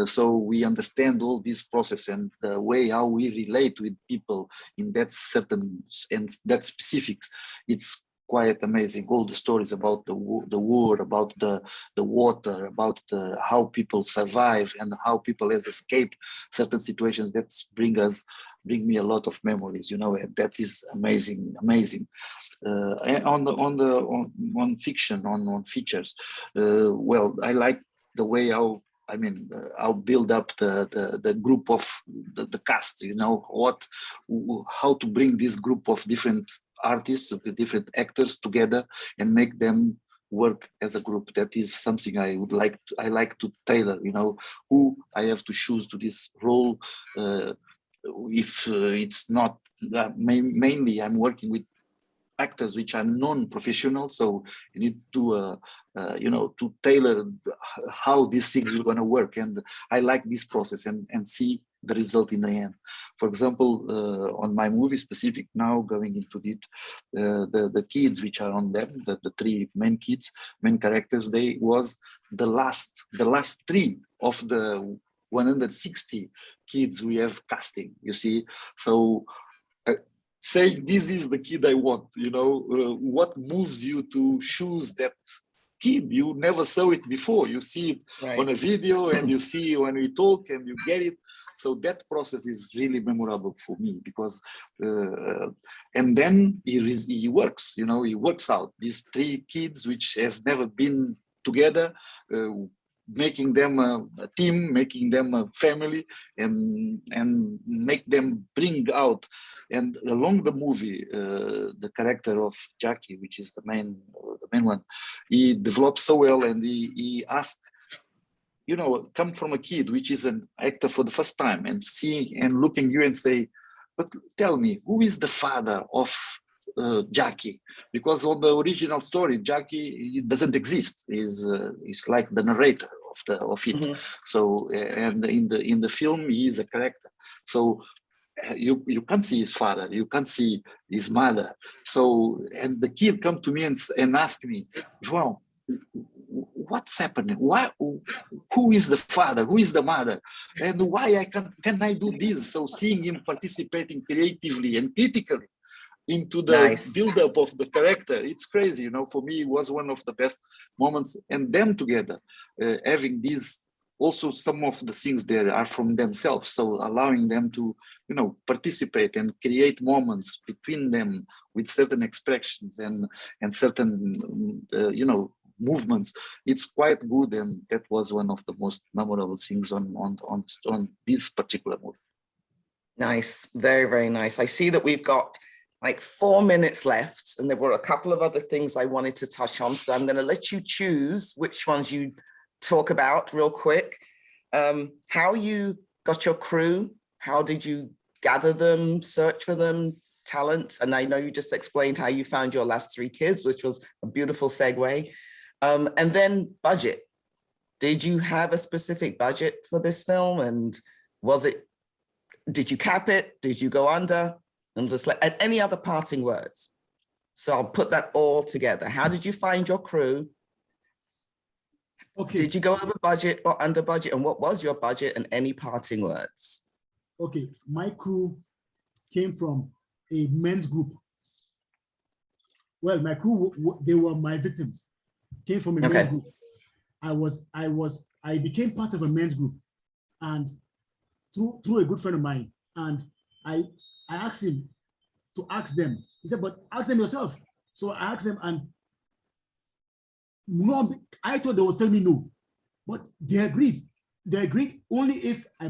So we understand all this process and the way how we relate with people in that certain and that specifics. It's quite amazing. All the stories about the war, about the water, about how people survive and how people has escaped certain situations. That bring me a lot of memories. And that is amazing. And on fiction, on features. Well, I like the way how. I'll build up the group of the cast, how to bring this group of different artists, different actors together and make them work as a group. That is something I like to tailor, who I have to choose to this role. If it's not, mainly I'm working with actors which are non-professional, so you need to to tailor how these things are going to work, and I like this process and see the result in the end. For example, on my movie specific now, going into it, the kids which are on them, the three main characters, they was the last three of the 160 kids we have casting, you see. So saying this is the kid I want, what moves you to choose that kid? You never saw it before. You see it on a video, and you see when we talk, and you get it. So that process is really memorable for me, because and then he works, he works out these three kids which has never been together, making them a team, making them a family, and make them bring out. And along the movie, the character of Jackie, which is the main one, he develops so well, and he asked, come from a kid which is an actor for the first time, and see and looking you and say, but tell me, who is the father of Jackie? Because on the original story, Jackie doesn't exist. He's like the narrator of it. Mm-hmm. So and in the film, he is a character. So you can't see his father, you can't see his mother. So, and the kid come to me and ask me, João, what's happening? Who is the father? Who is the mother? And why can I do this? So seeing him participating creatively and critically into the build-up of the character, it's crazy. For me, it was one of the best moments. And them together, having these, also some of the things there are from themselves. So allowing them to, participate and create moments between them with certain expressions and certain, movements. It's quite good, and that was one of the most memorable things on this particular movie. Nice, very, very nice. I see that we've got like 4 minutes left, and there were a couple of other things I wanted to touch on. So I'm going to let you choose which ones you talk about real quick. How you got your crew, how did you gather them, search for them, talent? And I know you just explained how you found your last 3 kids, which was a beautiful segue. And then budget. Did you have a specific budget for this film? And did you cap it? Did you go under? And any other parting words? So I'll put that all together. How did you find your crew? Okay. Did you go over budget or under budget? And what was your budget, and any parting words? Okay, my crew came from a men's group. Well, my crew, they were my victims. Came from a men's group. I became part of a men's group, and through a good friend of mine, and I asked him to ask them. He said, but ask them yourself. So I asked them, and no, I thought they would tell me no, but they agreed. they agreed only if I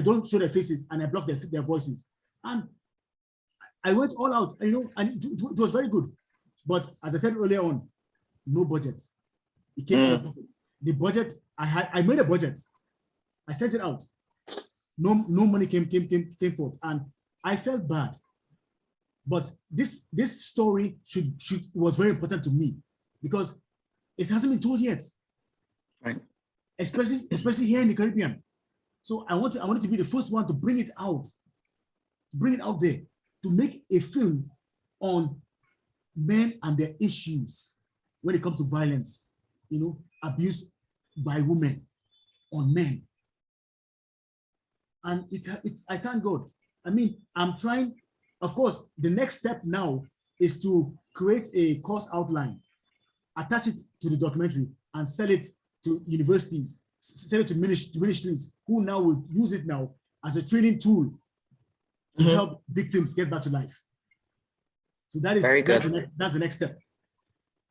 don't show their faces and I block their voices. And I went all out, and it was very good. But as I said earlier on, no budget. It came out of pocket. The budget, I made a budget. I sent it out. No money came forth, and I felt bad. But this story was very important to me because it hasn't been told yet. Right. Especially here in the Caribbean. So I wanted to be the first one to bring it out there, to make a film on men and their issues when it comes to violence, abuse by women on men. And I thank God. I mean, I'm trying, of course, the next step now is to create a course outline, attach it to the documentary, and sell it to universities, sell it to ministries who now will use it now as a training tool to help victims get back to life. So that is very good. That's the next step.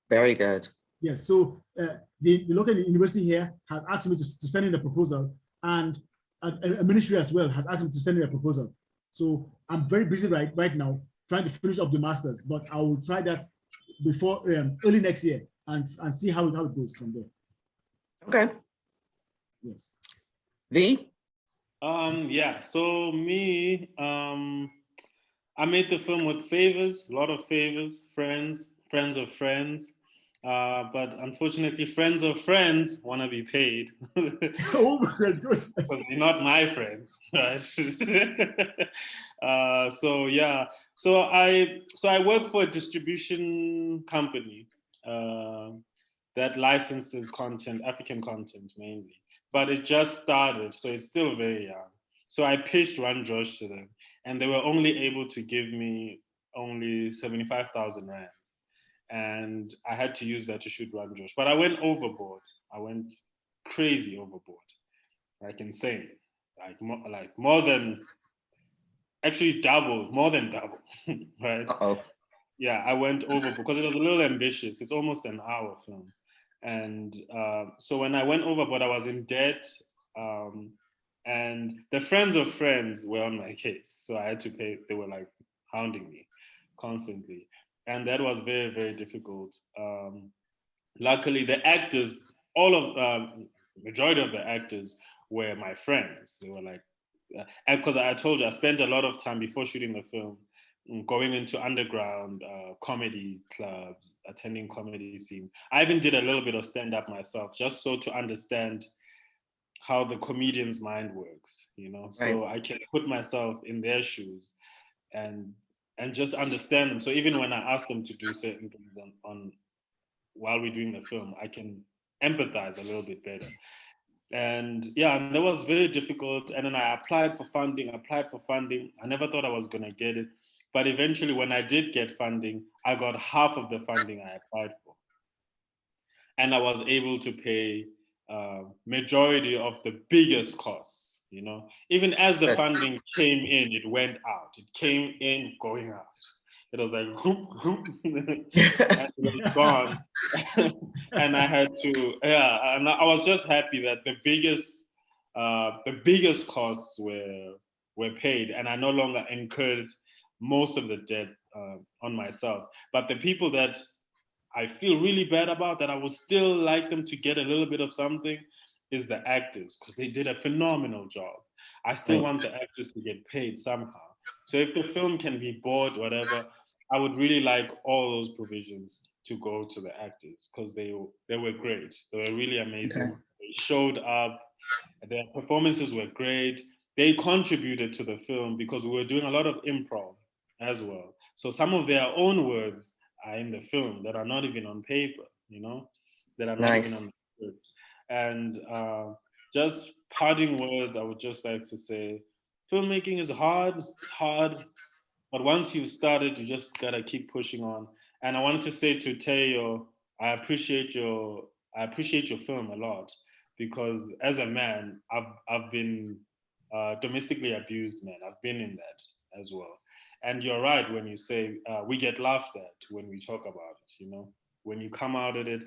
Very good. Yes. So the local university here has asked me to send in a proposal, and a ministry as well has asked me to send in a proposal. So I'm very busy right now trying to finish up the masters, but I will try that before early next year and see how it goes from there. Okay. Yes. V? Yeah, so me, I made the film with favors, a lot of favors, friends of friends. But unfortunately, friends of friends want to be paid. Oh my goodness. Because they're not my friends, right? So yeah, so I work for a distribution company that licenses content, African content mainly. But it just started, so it's still very young. So I pitched Run Josh to them, and they were only able to give me only 75,000 rand. And I had to use that to shoot Run Josh. But I went overboard. I went crazy overboard, like insane, like more than, actually double, more than double, right? Uh-oh. Yeah, I went over because it was a little ambitious. It's almost an hour film. And so when I went overboard, I was in debt. And the friends of friends were on my case. So I had to pay, they were like hounding me constantly. And that was very, very difficult. Luckily, the actors, majority of the actors were my friends. They were like, and because I told you, I spent a lot of time before shooting the film going into underground comedy clubs, attending comedy scenes. I even did a little bit of stand-up myself, just so to understand how the comedian's mind works, Right. So I can put myself in their shoes and just understand them. So even when I ask them to do certain things on while we're doing the film, I can empathize a little bit better. And yeah, and that was very difficult. And then I applied for funding. I never thought I was going to get it. But eventually, when I did get funding, I got half of the funding I applied for. And I was able to pay majority of the biggest costs, Even as the funding came in, it went out. It came in, going out. It was like, and it was gone. And I had to, and I was just happy that the biggest costs were paid, and I no longer incurred most of the debt on myself. But the people that I feel really bad about, that I would still like them to get a little bit of something, is the actors, because they did a phenomenal job. I still want the actors to get paid somehow. So if the film can be bought, whatever, I would really like all those provisions to go to the actors, because they were great. They were really amazing. Okay. They showed up. Their performances were great. They contributed to the film because we were doing a lot of improv as well. So some of their own words are in the film that are not even on paper, that are not even on the script. And just parting words, I would just like to say, filmmaking is hard. It's hard. But once you've started, you just gotta keep pushing on. And I wanted to say to Teo, I appreciate your film a lot, because as a man, I've been domestically abused, man. I've been in that as well. And you're right when you say we get laughed at when we talk about it. When you come out of it,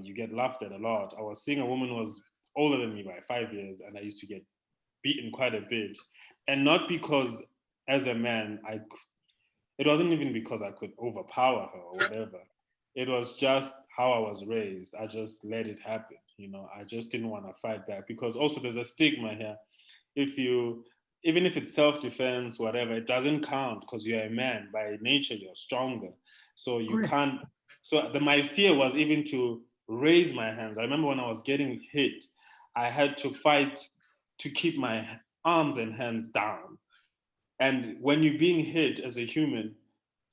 you get laughed at a lot. I was seeing a woman was older than me by 5 years, and I used to get beaten quite a bit. And not because as a man, it wasn't even because I could overpower her or whatever. It was just how I was raised. I just let it happen, you know. I just didn't want to fight back, because also there's a stigma here. Even if it's self-defense, whatever, it doesn't count because you're a man. By nature, you're stronger. So you can't. So my fear was even to raise my hands. I remember when I was getting hit, I had to fight to keep my arms and hands down. And when you're being hit as a human,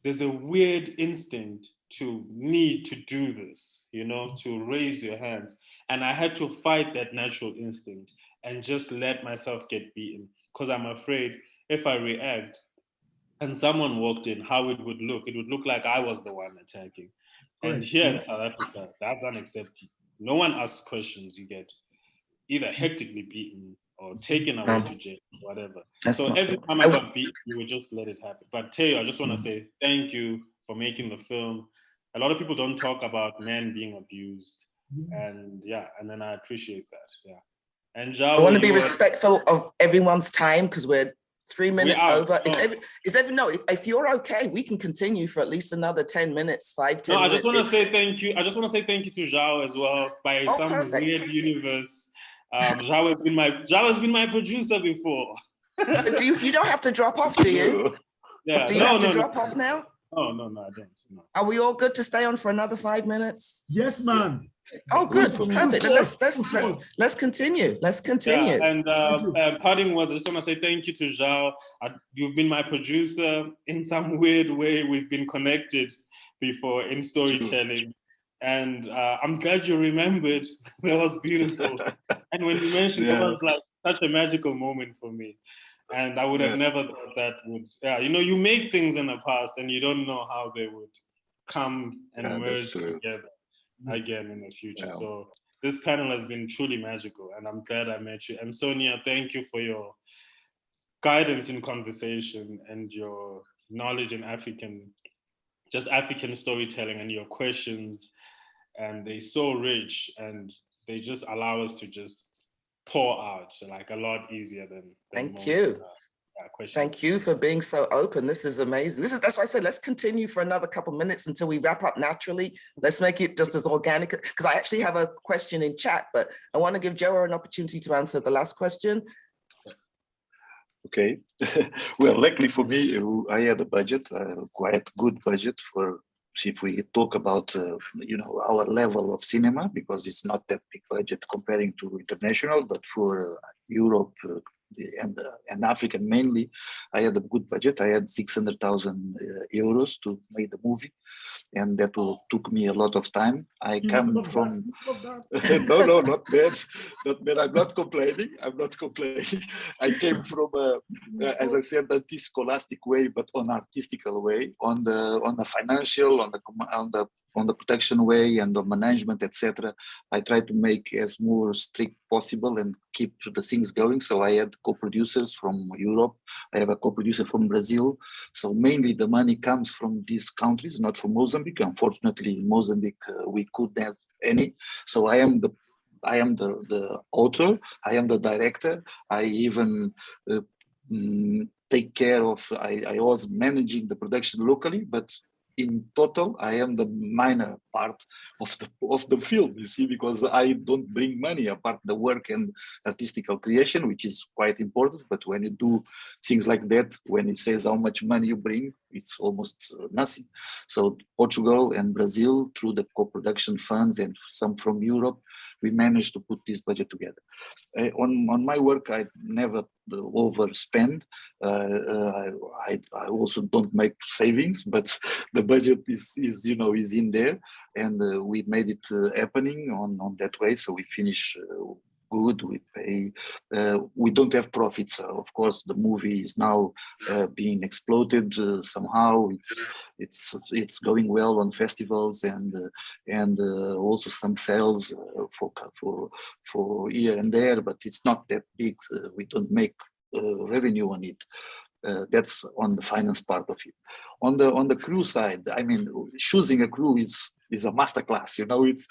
there's a weird instinct to need to do this, you know, to raise your hands. And I had to fight that natural instinct and just let myself get beaten, because I'm afraid if I react and someone walked in, how it would look like I was the one attacking. And here in South Africa, that's unacceptable. No one asks questions. You get either hectically beaten or taken away to jail, whatever. So every time I got beaten, you would just let it happen. But Teo, I just want to say thank you for making the film. A lot of people don't talk about men being abused. And and then I appreciate that. Yeah. And João, I want to be respectful of everyone's time because we're 3 minutes over. If you're okay, we can continue for at least another 10 minutes, 10 minutes. I just want to say thank you. I just want to say thank you to João as well. By some weird universe, João has been my producer before. But you don't have to drop off, do you? Yeah. Do you have to drop off now? No, I don't. No. Are we all good to stay on for another 5 minutes? Yes, man. Oh, good, perfect. Let's continue. Yeah, and parting was, I just want to say thank you to João. You've been my producer. In some weird way, we've been connected before in storytelling. And I'm glad you remembered. That was beautiful. And when you mentioned it was like such a magical moment for me. And I would have never thought that would, you know, you make things in the past and you don't know how they would come and merge together again in the future. Yeah. So this panel has been truly magical and I'm glad I met you. And Sonia, thank you for your guidance in conversation and your knowledge in African storytelling and your questions. And they're so rich and they just allow us to just pour out like a lot easier than Thank you. Thank you for being so open. This is amazing. That's why I said let's continue for another couple minutes until we wrap up naturally. Let's make it just as organic, because I actually have a question in chat, but I want to give João an opportunity to answer the last question. Okay. Well, luckily for me, I had a budget, quite good budget for, if we talk about, you know, our level of cinema, because it's not that big budget comparing to international, but for Europe and Africa mainly, I had a good budget. I had 600,000 euros to make the movie, and that took me a lot of time. I come from no, not bad. I'm not complaining. I came from as I said, the scholastic way, but on artistical way, on the financial, on the production way and the management, etc. I try to make as more strict possible and keep the things going. So I had co-producers from Europe. I have a co-producer from Brazil. So mainly the money comes from these countries, not from Mozambique. Unfortunately, in Mozambique, we couldn't have any. So I am the author. I am the director. I even take care of. I was managing the production locally, but in total, I am the minor part of the film, you see, because I don't bring money apart the work and artistical creation, which is quite important. But when you do things like that, when it says how much money you bring, it's almost nothing. So Portugal and Brazil, through the co-production funds and some from Europe, we managed to put this budget together. On my work, I never overspend. I also don't make savings, but the budget is in there, and we made it happening on that way. So we finish good. We pay. We don't have profits. Of course, the movie is now being exploited somehow. It's going well on festivals and also some sales for here and there, but it's not that big. We don't make revenue on it. That's on the finance part of it. On the crew side, I mean, choosing a crew is is a masterclass. You know, it's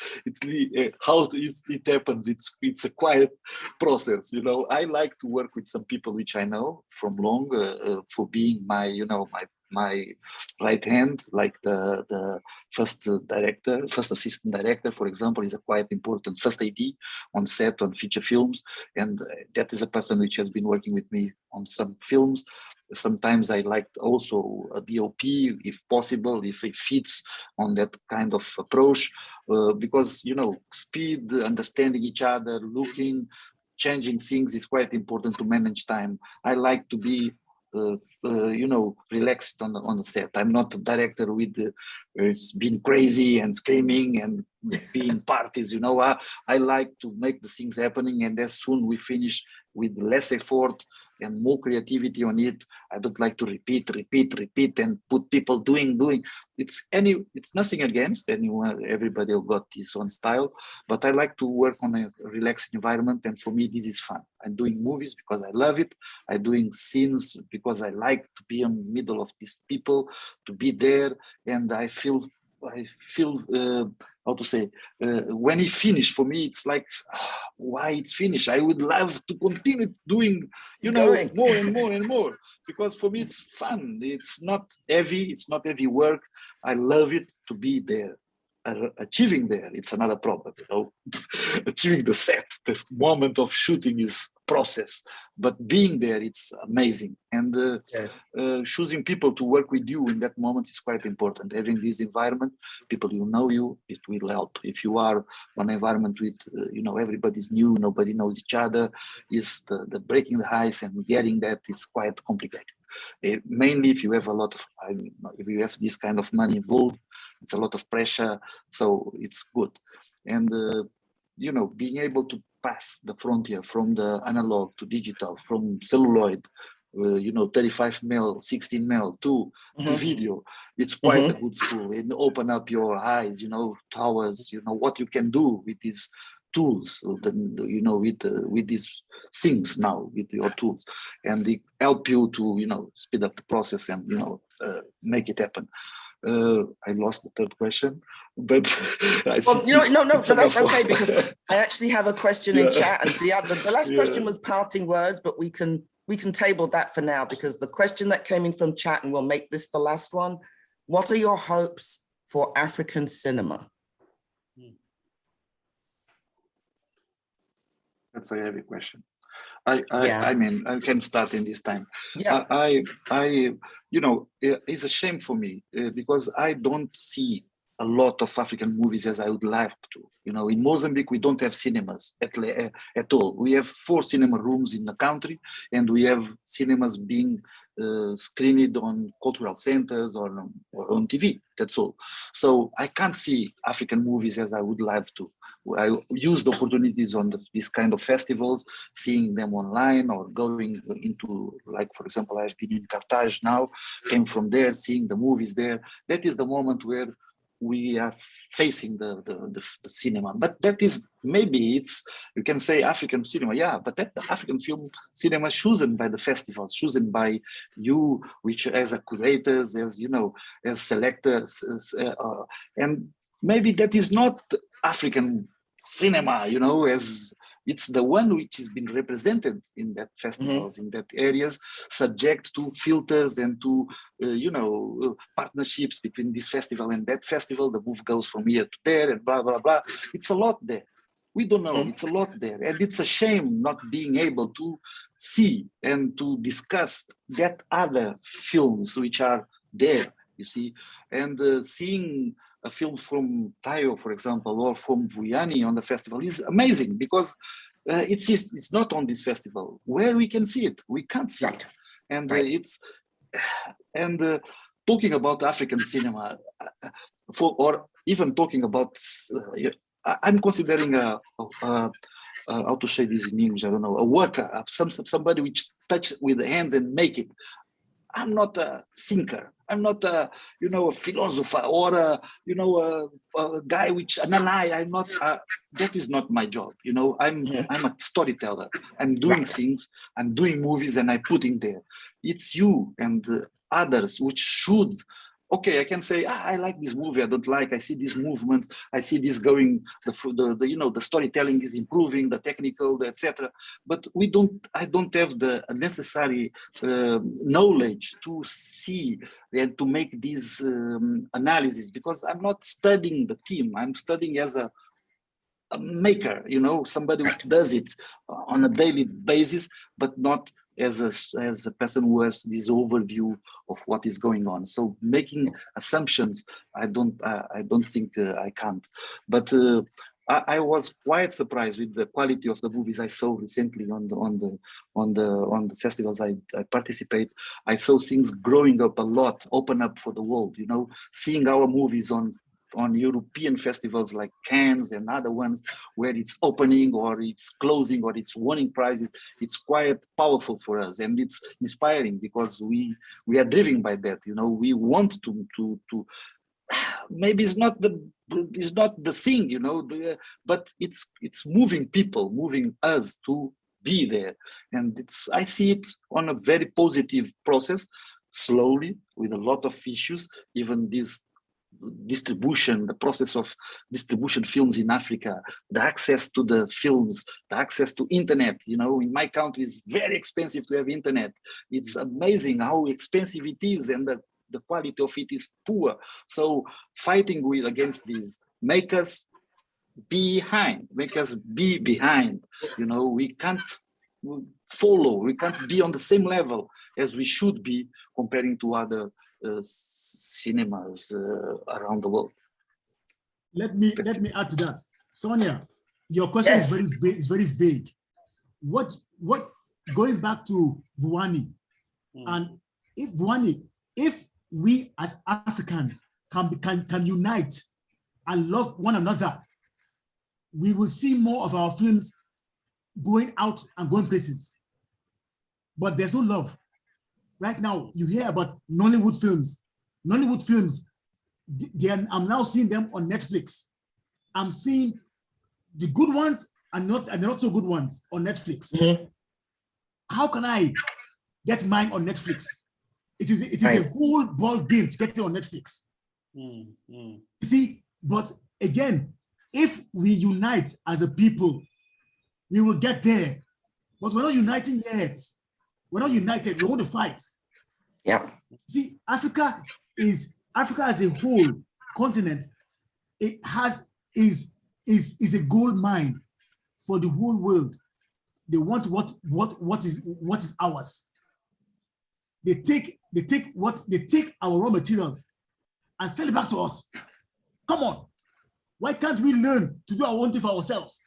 how it happens. It's a quiet process. You know, I like to work with some people which I know from long for being my my right hand, like the first director, first assistant director, for example, is a quite important first AD on set on feature films, and that is a person which has been working with me on some films. Sometimes I like also a DOP, if possible, if it fits on that kind of approach, because, you know, speed, understanding each other, looking, changing things is quite important to manage time. I like to be you know, relaxed on the set. I'm not a director with it's been crazy and screaming and being parties. You know, I like to make the things happening, and as soon we finish with less effort and more creativity on it. I don't like to repeat and put people doing. It's nothing against anyone. Everybody got his own style, but I like to work on a relaxed environment, and for me this is fun. I'm doing movies because I love it. I'm doing scenes because I like to be in the middle of these people, to be there, and I feel how to say, when it finished, for me it's like, why it's finished? I would love to continue doing, you know, more and more and more, because for me it's fun. It's not heavy work. I love it to be there. Achieving there, it's another problem, you know. Achieving the set, the moment of shooting is process, but being there, it's amazing. And choosing people to work with you in that moment is quite important. Having this environment, people who know you, it will help. If you are on an environment with, you know, everybody's new, nobody knows each other, is the breaking the ice and getting that is quite complicated. Mainly if you have a lot of, if you have this kind of money involved, it's a lot of pressure, so it's good. And you know, being able to pass the frontier from the analog to digital, from celluloid, you know, 35 mil, 16 mil to video, it's quite a good school. And open up your eyes, you know, towards, you know, what you can do with these tools, you know, with these things now, with your tools, and they help you to, you know, speed up the process and, you know, make it happen. I lost the third question, but well, you know, no, but that's okay, because I actually have a question in chat, and the last question was parting words, but we can table that for now, because the question that came in from chat, and we'll make this the last one. What are your hopes for African cinema? That's a heavy question. I mean, I can start in this time. Yeah. I you know, it's a shame for me because I don't see a lot of African movies as I would like to. You know, in Mozambique, we don't have cinemas at all. We have 4 cinema rooms in the country, and we have cinemas being screened on cultural centers or on TV. That's all. So I can't see African movies as I would like to. I use the opportunities on these kind of festivals, seeing them online or going into, like, for example, I've been in Carthage now, came from there, seeing the movies there. That is the moment where we are facing the cinema. But that is, maybe it's, you can say African cinema, yeah, but that the African film cinema is chosen by the festivals, chosen by you, which as a curators, as, you know, as selectors, and maybe that is not African cinema, you know, as it's the one which has been represented in that festivals, in that areas, subject to filters and to, you know, partnerships between this festival and that festival. The move goes from here to there and blah, blah, blah. It's a lot there. We don't know, it's a lot there. And it's a shame not being able to see and to discuss that other films which are there, you see, and seeing a film from Tayo, for example, or from Vuyani on the festival is amazing, because it's not on this festival where we can see it. We can't see it. And talking about African cinema, or even talking about, I'm considering how to say this in English, I don't know, a worker, somebody which touch with the hands and make it. I'm not a thinker. I'm not a, you know, a philosopher or a, you know, a guy which analyze. I'm not. That is not my job. You know, I'm a storyteller. I'm doing things. I'm doing movies, and I put in there. It's you and others which should okay, I can say, I like this movie, I don't like, I see these movements, I see this going, the storytelling is improving, the technical, etc. But I don't have the necessary knowledge to see and to make these analysis, because I'm not studying the team, I'm studying as a maker, somebody who does it on a daily basis, but not as a person who has this overview of what is going on. So making assumptions, I don't think I can't. But I was quite surprised with the quality of the movies I saw recently on the festivals I participate. I saw things growing up a lot, open up for the world. Seeing our movies on European festivals like Cannes and other ones, where it's opening or it's closing or it's winning prizes, it's quite powerful for us, and it's inspiring, because we are driven by that. We want to maybe it's not the thing, but it's moving people, moving us to be there, and I see it on a very positive process, slowly, with a lot of issues, even this distribution, the process of distribution films in Africa, the access to the films, the access to internet. In my country, it's very expensive to have internet. It's amazing how expensive it is, and the quality of it is poor. So fighting against these make us be behind. We can't follow, we can't be on the same level as we should be comparing to other cinemas around the world. Let me add to that. Sonia, your question is very vague. What going back to Vuyani, and if we as Africans can unite and love one another, we will see more of our films going out and going places. But there's no love. Right now, you hear about Nollywood films. Nollywood films, I'm now seeing them on Netflix. I'm seeing the good ones and not so good ones on Netflix. Mm-hmm. How can I get mine on Netflix? It is a whole ball game to get it on Netflix. Mm-hmm. You see, but again, if we unite as a people, we will get there. But we're not uniting yet. We're not united. We want to fight. Yeah. See, Africa as a whole continent, it is a gold mine for the whole world. They want what is ours. They take our raw materials and sell it back to us. Come on, why can't we learn to do our own thing for ourselves?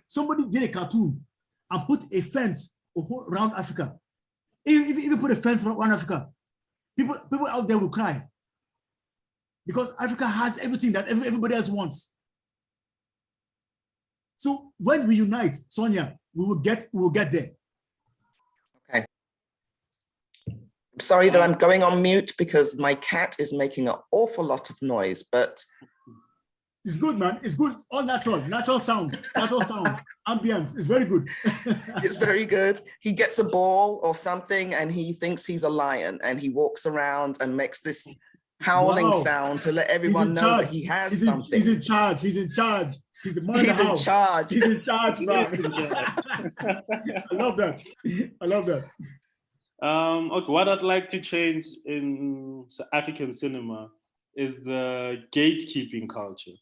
Somebody did a cartoon and put a fence around Africa. If you put a fence around Africa, people out there will cry, because Africa has everything that everybody else wants. So when we unite, Sonia, we will get there. Okay. I'm sorry that I'm going on mute because my cat is making an awful lot of noise, but it's good, man. It's good. It's all natural sound, ambience. It's very good. It's very good. He gets a ball or something and he thinks he's a lion, and he walks around and makes this howling sound to let everyone know that he has something. He's in charge. He's in charge. He's the man of the house. He's in charge. He's in charge, man. I love that. Okay, what I'd like to change in African cinema is the gatekeeping culture.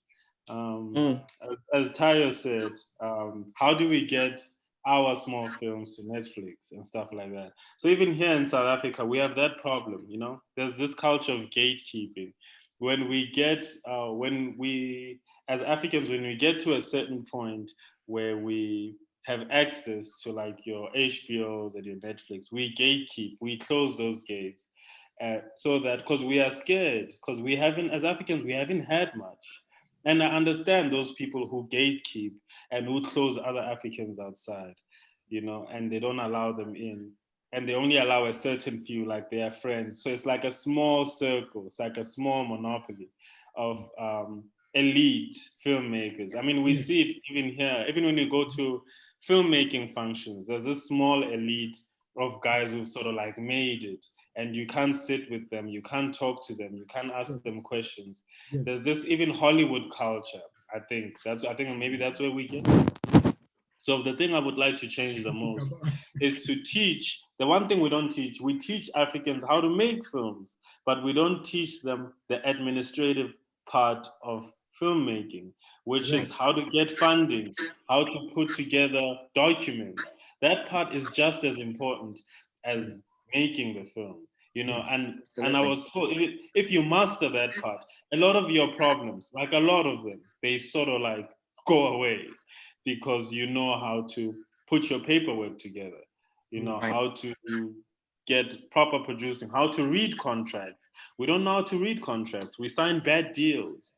As Tayo said, how do we get our small films to Netflix and stuff like that? So even here in South Africa, we have that problem, There's this culture of gatekeeping. When we as Africans, when we get to a certain point where we have access to like your HBOs and your Netflix, we gatekeep, we close those gates. So that, because we are scared, because as Africans, we haven't had much. And I understand those people who gatekeep and who close other Africans outside, and they don't allow them in. And they only allow a certain few, like their friends. So it's like a small circle. It's like a small monopoly of elite filmmakers. I mean, we see it even here. Even when you go to filmmaking functions, there's a small elite of guys who've sort of like made it. and you can't sit with them, you can't talk to them, you can't ask them questions. Yes. There's this even Hollywood culture. I think maybe that's where we get. So the thing I would like to change the most is to teach. The one thing we don't teach, we teach Africans how to make films, but we don't teach them the administrative part of filmmaking, which is how to get funding, how to put together documents. That part is just as important as making the film, you know. And I was told, if you master that part, a lot of your problems, like a lot of them, they sort of like go away, because you know how to put your paperwork together, you know, how to get proper producing, how to read contracts. We don't know how to read contracts. We sign bad deals,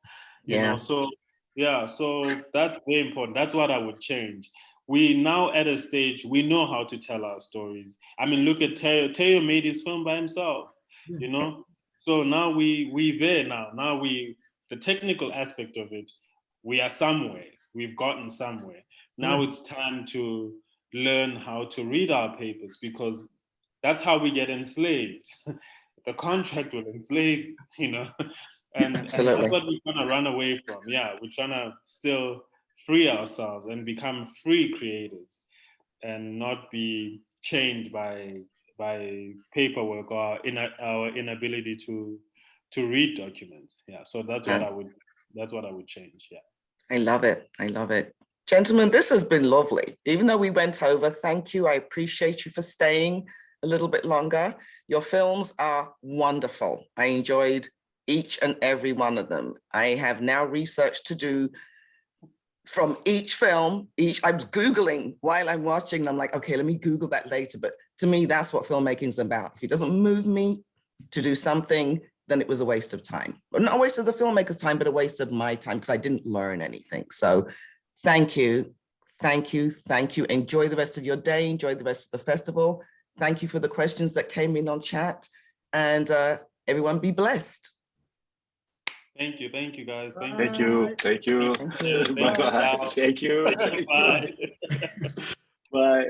you know. So yeah, so that's very important. That's what I would change. We now at a stage, we know how to tell our stories. I mean, look at Teo. Teo made his film by himself, you know. So now we there now. Now the technical aspect of it, we are somewhere. We've gotten somewhere. Now it's time to learn how to read our papers, because that's how we get enslaved. The contract will enslave, you know, and that's what we're trying to run away from. Yeah, we're trying to still free ourselves and become free creators, and not be chained by paperwork or our inability to read documents. Yeah, so that's what I would change. Yeah. I love it. I love it. Gentlemen, this has been lovely. Even though we went over, thank you. I appreciate you for staying a little bit longer. Your films are wonderful. I enjoyed each and every one of them. I have now research to do from each film. I was Googling while I'm watching, and I'm like, okay, let me Google that later. But to me, that's what filmmaking is about. If it doesn't move me to do something, then it was a waste of time. But not a waste of the filmmaker's time, but a waste of my time, because I didn't learn anything. So thank you, thank you, thank you. Enjoy the rest of your day, enjoy the rest of the festival. Thank you for the questions that came in on chat, and everyone be blessed. Thank you guys. Thank you. Bye. Bye. Thank you. Bye. Bye.